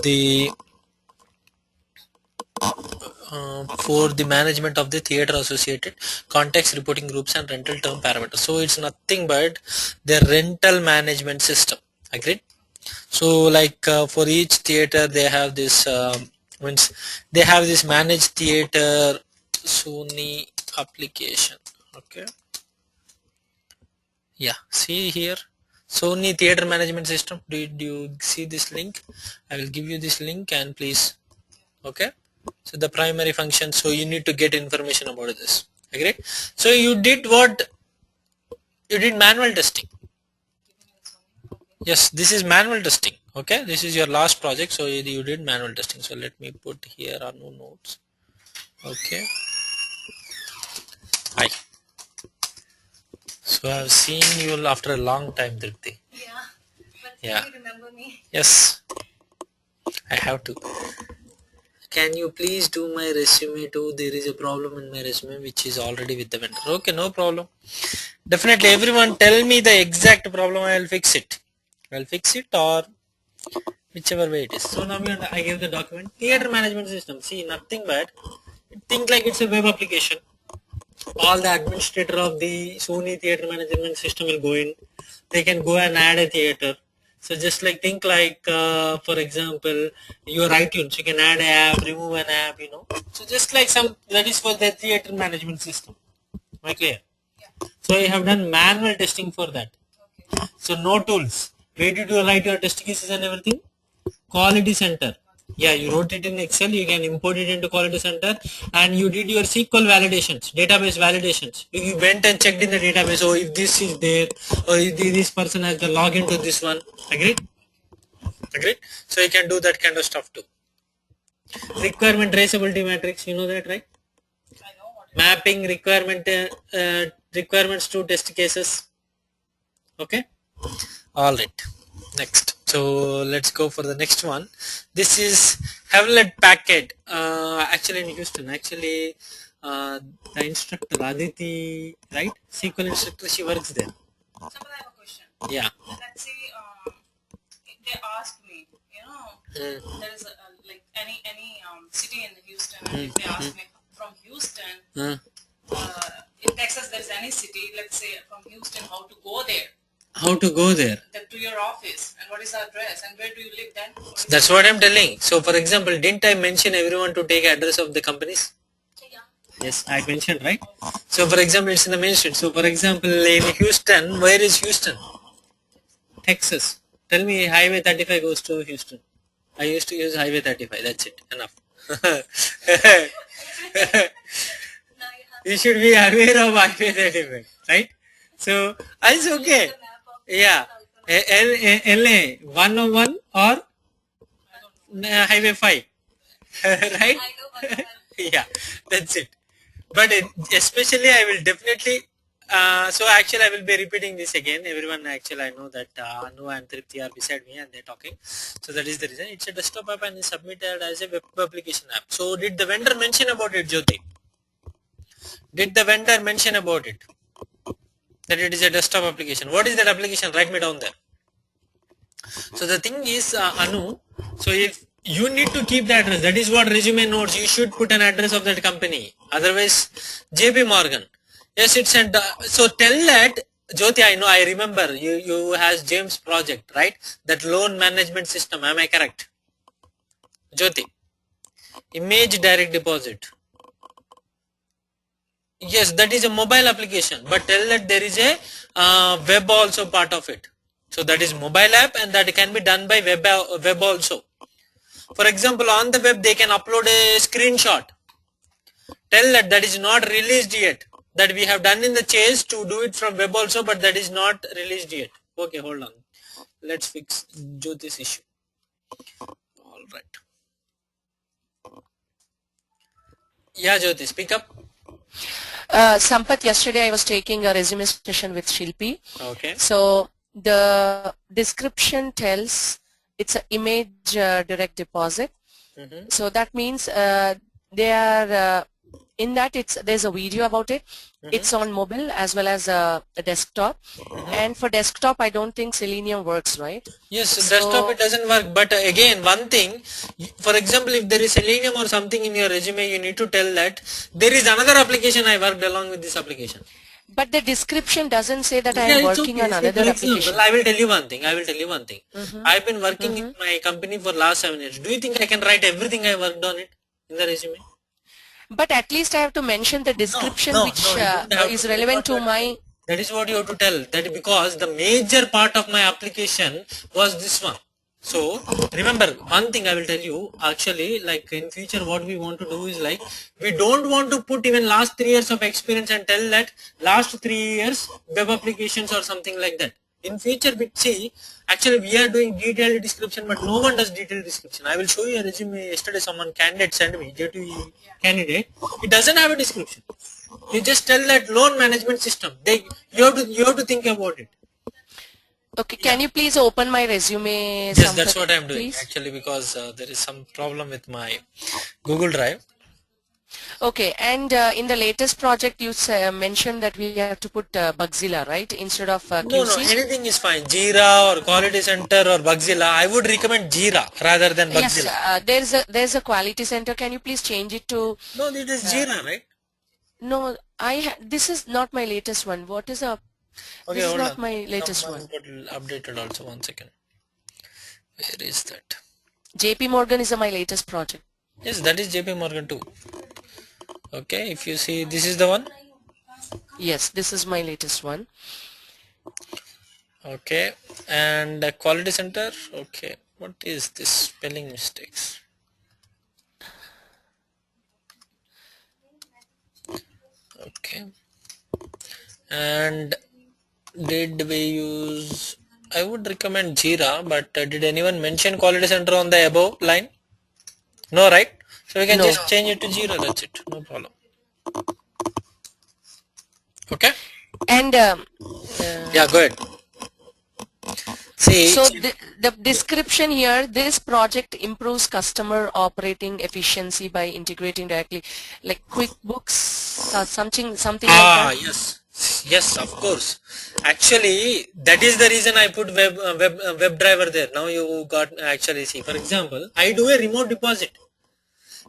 the management of the theater associated context reporting groups and rental term parameters. So it's nothing but the rental management system. Agreed. So like for each theater they have this means they have this managed theater Sony application. Okay. Yeah, see here, Sony theater management system. Did you see this link? I will give you this link, and please. Okay. So the primary function, so you need to get information about this. Agreed. So you did what? You did manual testing. Yes, this is manual testing. Okay, this is your last project, so you did manual testing. So let me put here our new notes. Okay. Hi. So I've seen you after a long time, Dripti. Yeah, but Yeah. you remember me? Yes, I have to. Can you please do my resume too? There is a problem in my resume which is already with the vendor. Okay, no problem. Definitely, everyone tell me the exact problem. I will fix it. I'll fix it, or whichever way it is. So now I gave the document. Theater management system. See, nothing but think like it's a web application. All the administrator of the Sony theater management system will go in. They can go and add a theater. So just like think like for example your iTunes, you can add an app, remove an app, So just like some that is for the theater management system. Am I clear? Yeah. So I have done manual testing for that. Okay. So no tools. Where did you write your test cases and everything? Quality center. Yeah, you wrote it in Excel. You can import it into quality center, and you did your SQL validations, database validations. You went and checked in the database. Oh, if this is there, or if this person has the login to this one. Agreed? Agreed. So you can do that kind of stuff too. Requirement traceability matrix. You know that, right? I know what. Mapping requirements to test cases. Okay, all right. Next, so let's go for the next one. This is Hewlett Packard. Actually in Houston. Actually, the instructor Aditi, right? SQL instructor. She works there. Sampada, I have a question. Yeah. Let's say they ask me, there is like any city in Houston, and if they ask me from Houston, in Texas, there is any city, let's say from Houston, how to go there, How to go there? to your office, and what is the address, and where do you live then? That's what I'm telling. So, for example, didn't I mention everyone to take address of the companies? Yeah. Yes, I mentioned, right? So, for example, it's in the main street. So, for example, in Houston, where is Houston? Texas. Tell me, Highway 35 goes to Houston. I used to use Highway 35. That's it. Enough. You should be aware of Highway 35, right? So, it's okay. Yeah. LA 101 or Highway 5. Right? Yeah, that's it. But especially I will definitely so actually I will be repeating this again. Everyone, actually I know that Anu and Tripti are beside me and they're talking. So that is the reason. It's a desktop app and is submitted as a web application app. So did the vendor mention about it, Jyoti? Did the vendor mention about it? That it is a desktop application. What is that application? Write me down there. So the thing is, Anu, so if you need to keep the address, that is what resume notes, you should put an address of that company. Otherwise, JP Morgan. Yes, it's and so tell that, Jyoti, I know, I remember, you has James project, right? That loan management system, am I correct? Jyoti, image direct deposit. Yes, that is a mobile application, but tell that there is a web also part of it. So that is mobile app and that can be done by web also. For example, on the web they can upload a screenshot. Tell that that is not released yet. That we have done in the chase to do it from web also, but that is not released yet. Okay, hold on. Let's fix Jyoti's issue. All right. Yeah, Jyoti, speak up. Sampath, yesterday I was taking a resume session with Shilpi. Okay. So the description tells it's an image direct deposit. So that means they are in that there's a video about it. It's on mobile as well as a desktop. And for desktop, I don't think Selenium works, right? Yes, desktop it doesn't work. But again, one thing, for example, if there is Selenium or something in your resume, you need to tell that there is another application I worked along with this application. But the description doesn't say that I am working on another application. I will tell you one thing. I've been working in my company for last 7 years. Do you think I can write everything I worked on it in the resume? But at least I have to mention the description which is relevant to my... That is what you have to tell. That because the major part of my application was this one. So remember one thing I will tell you, actually, like in future what we want to do is like, we don't want to put even last 3 years of experience and tell that last 3 years web applications or something like that. In future, we see, actually we are doing detailed description, but no one does detailed description. I will show you a resume. Yesterday someone candidate sent me, J2E candidate. It doesn't have a description. You just tell that loan management system. You have to think about it. Okay, can you please open my resume? Yes, that's what I'm doing, please? actually, because there is some problem with my Google Drive. Okay, and in the latest project you mentioned that we have to put Bugzilla, right, instead of QC? No, anything is fine. Jira or Quality Center or Bugzilla. I would recommend Jira rather than Bugzilla. Yes, there's a Quality Center. Can you please change it to... No, it is Jira, right? No, this is not my latest one. What is a... Okay, this is not on. my latest one. Updated also, 1 second. Where is that? JP Morgan is my latest project. Yes, that is JP Morgan too. Okay, if you see, this is the one. Yes, this is my latest one. Okay, and Quality Center. Okay, what is this spelling mistakes? Okay, and did we use... I would recommend Jira, but did anyone mention Quality Center on the above line? No, right? So we can just change it to Jira, that's it, no problem. Okay? And yeah, go ahead. See, So the description here, this project improves customer operating efficiency by integrating directly, like QuickBooks, something like that. yes, of course. Actually, that is the reason I put web driver there. Now you got actually see. For example, I do a remote deposit.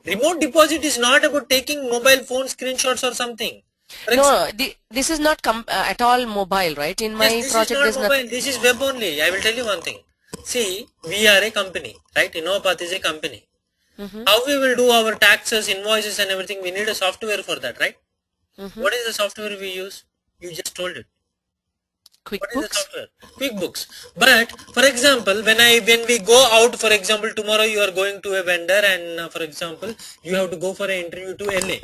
Remote deposit is not about taking mobile phone screenshots or something. For No, example, this is not at all mobile, right? In yes, my this is project, not there's not. mobile. This is web only. I will tell you one thing. See, we are a company, right? Innovapath is a company. Mm-hmm, How we will do our taxes, invoices, and everything? We need a software for that, right? mm-hmm. What is the software we use? You just told it. What is the QuickBooks. software? QuickBooks. But for example, when we go out, for example, tomorrow you are going to a vendor, and for example, you have to go for an interview to LA.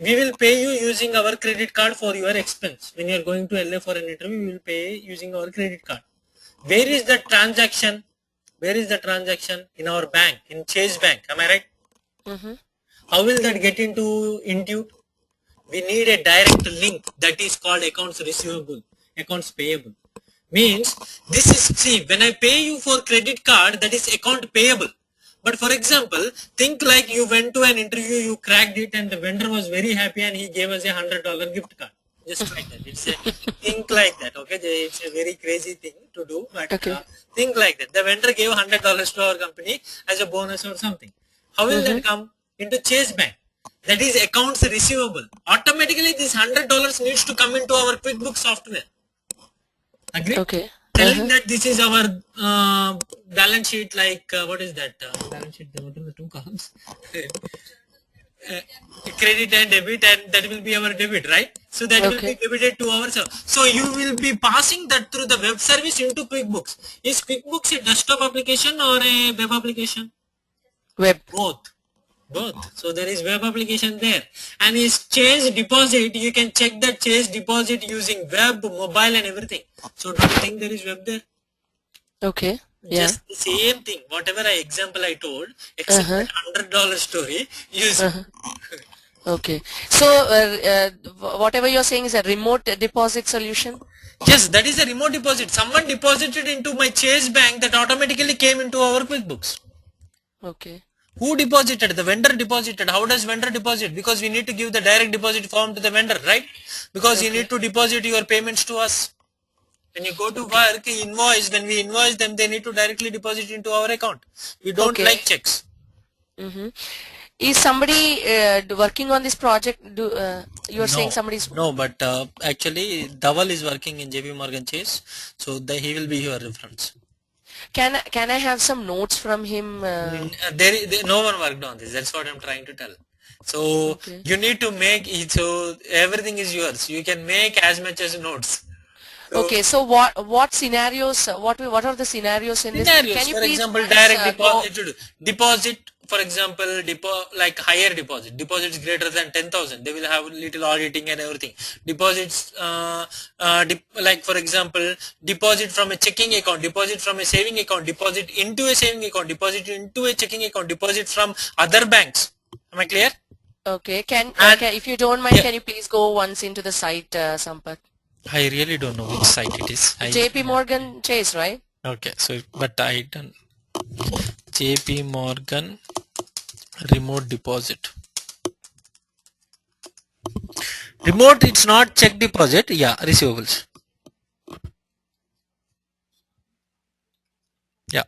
We will pay you using our credit card for your expense. When you are going to LA for an interview, we will pay using our credit card. Where is the transaction? Where is the transaction? In our bank, in Chase Bank. Am I right? Mm-hmm. How will that get into Intune? We need a direct link that is called accounts receivable, accounts payable. Means this is, see, when I pay you for credit card, that is account payable. But for example, think like you went to an interview, you cracked it, and the vendor was very happy and he gave us $100 gift card. Just like that. It's a think like that. Okay, it's a very crazy thing to do, but Okay. think like that. The vendor gave $100 to our company as a bonus or something. How will that come into Chase Bank? That is accounts receivable. Automatically, this $100 needs to come into our QuickBooks software. Agree? Okay. Telling that this is our balance sheet, like what is that balance sheet? What are the two columns? Credit and debit, and that will be our debit, right? So that will be Okay. debited to our server. So you will be passing that through the web service into QuickBooks. Is QuickBooks a desktop application or a web application? Web. Both. So there is web application there, and is Chase deposit. You can check that Chase deposit using web, mobile, and everything. So don't you think there is web there? Okay. Yeah. Just the same thing. Whatever example I told, except that $100 story. Use. Okay. So whatever you're saying is a remote deposit solution. Yes, that is a remote deposit. Someone deposited into my Chase bank that automatically came into our QuickBooks. Okay. Who deposited? The vendor deposited. How does vendor deposit? Because we need to give the direct deposit form to the vendor, right? Because you need to deposit your payments to us. When you go to work, invoice, when we invoice them, they need to directly deposit into our account. We don't Okay. like checks. Is somebody working on this project? You're saying somebody's. No, but actually, Dhaval is working in JP Morgan Chase, so he will be your reference. Can I have some notes from him? No one worked on this. That's what I'm trying to tell. So you need to make it so everything is yours. You can make as much as notes. So Okay, so what scenarios? What are the scenarios in this? Scenarios, Can you for please example, once, direct go? deposit. For example, like higher deposits greater than 10,000. They will have little auditing and everything. Deposits, like for example, deposit from a checking account, deposit from a saving account, deposit into a saving account, deposit into a checking account, deposit from other banks. Am I clear? Okay, can And if you don't mind, yeah, can you please go once into the site, Sampath? I really don't know which site it is. JP Morgan Chase, right? Okay, so but I done JP Morgan remote deposit. Remote, it's not check deposit. Yeah, receivables. Yeah.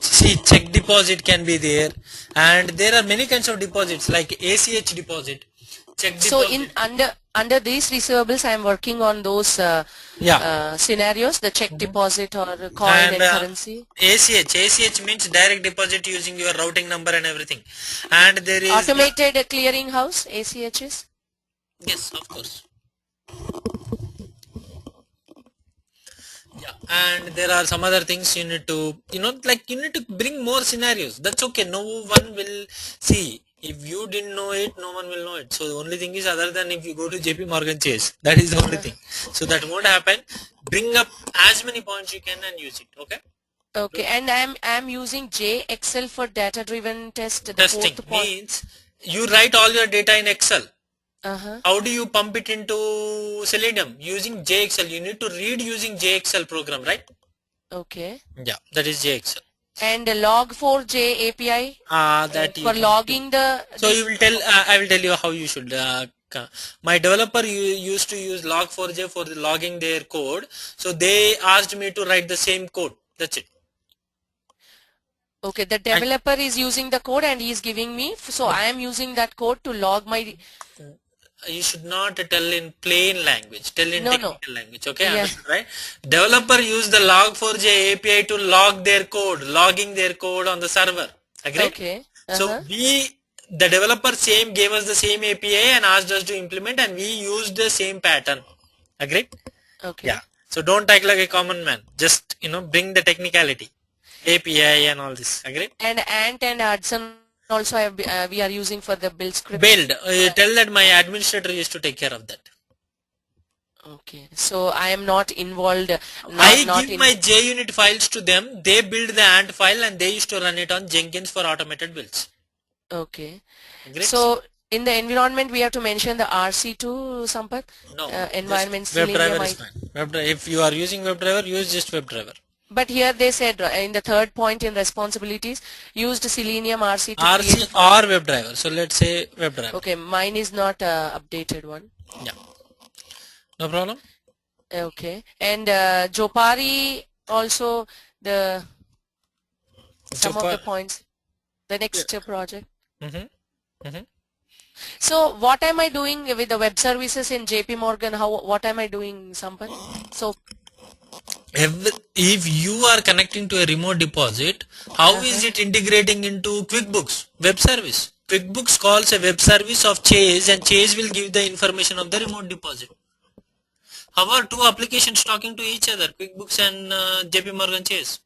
See, check deposit can be there, and there are many kinds of deposits like ACH deposit, check So deposit. under these receivables, I am working on those scenarios, the check deposit or coin and currency. ACH means direct deposit using your routing number and everything, and there is Automated clearing house, ACHs. yes, of course. Yeah, and there are some other things you need to, like you need to bring more scenarios. That's okay. No one will see. If you didn't know it, no one will know it. So the only thing is, other than if you go to JP Morgan Chase, that is the only thing. So that won't happen. Bring up as many points you can and use it. Okay. Okay, and I'm using JXL for data driven test. The Testing fourth point. means you write all your data in Excel. Uh-huh. How do you pump it into Selenium? Using JXL. You need to read using JXL program, right? Okay. Yeah, that is JXL. And log4j API That you for can. logging the So you this. will tell. I will tell you how you should. My developer used to use log4j for the logging their code. So they asked me to write the same code. That's it. Okay, the I, developer is using the code and he is giving me. So I am using that code to log my. you should not tell in plain language. Tell in No, no. technical language. Okay, Yeah. understood, right? Developer use the log4j API to log their code, logging their code on the server. Agreed? Okay. So Uh-huh. the developer same gave us the same API and asked us to implement, and we used the same pattern. Agreed? Yeah. Okay. So don't act like a common man. Just bring the technicality, API and all this. Agreed? And Ant and Hudson also we are using for the build script. Build. Tell that my administrator used to take care of that. Okay. So I am not involved. I Not give in. my JUnit files to them. They build the Ant file and they used to run it on Jenkins for automated builds. Okay. Agreed? So in the environment we have to mention the RC2, Sampath. No, just Environment WebDriver Selenium. is fine. If you are using WebDriver, use just WebDriver. But here they said in the third point in responsibilities, used Selenium RC to RC create a file. or WebDriver. So let's say WebDriver. Okay, mine is not updated one. Yeah. No problem. Okay, and Jopari also the some of the points, the next project. Mm-hmm. Mm-hmm. So what am I doing with the web services in JP Morgan? What am I doing, Sampath? So If you are connecting to a remote deposit, how is it integrating into QuickBooks web service? QuickBooks calls a web service of Chase, and Chase will give the information of the remote deposit. How are two applications talking to each other, QuickBooks and JP Morgan Chase?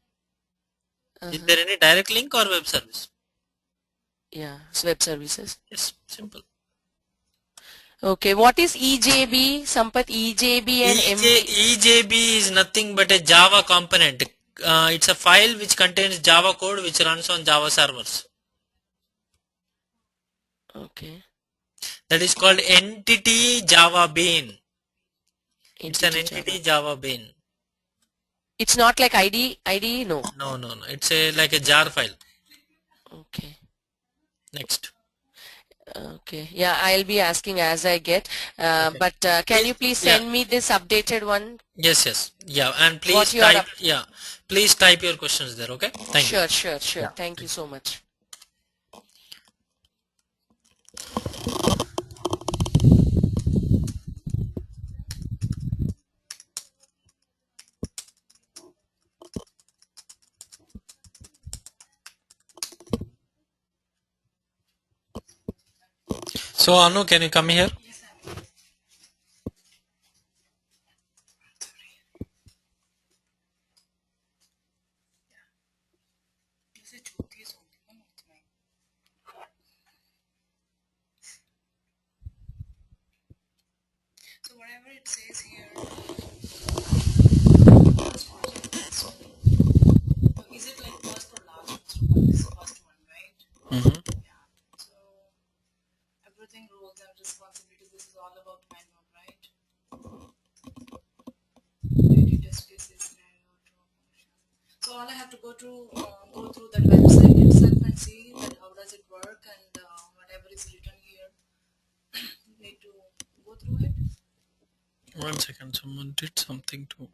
Is there any direct link or web service? yeah, it's web services. Yes, simple. Okay, what is EJB, Sampath? EJB and MB. EJB is nothing but a Java component. It's a file which contains Java code which runs on Java servers. Okay. That is called entity Java bean. It's an Entity entity Java. Java bean. It's not like ID, no. No. It's like a jar file. Okay. Next. Okay. Yeah, I'll be asking as I get. But can you please send me this updated one? Yes. Yeah, and please What you are type. Yeah, please type your questions there. Okay. Thank you. Sure. Yeah. Thank you so much. So Anu, can you come here? So whatever it says here, is it like first or last? This first one, right? Mm-hmm. Yeah. So everything roles and responsibilities. This is all about manual, right? Data spaces, manual, function. So all I have to go through that website itself and see that how does it work, and whatever is written here, need to go through it. 1 second. Someone did something to.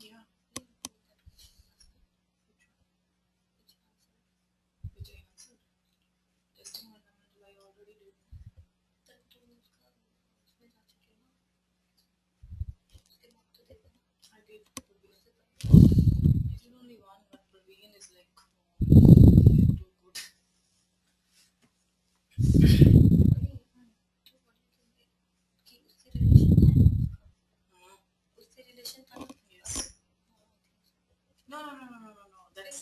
Yeah. Which I answered. Testing fundamental I already did. I did. I did only one, but Praveen is like too good. Yes. No. That's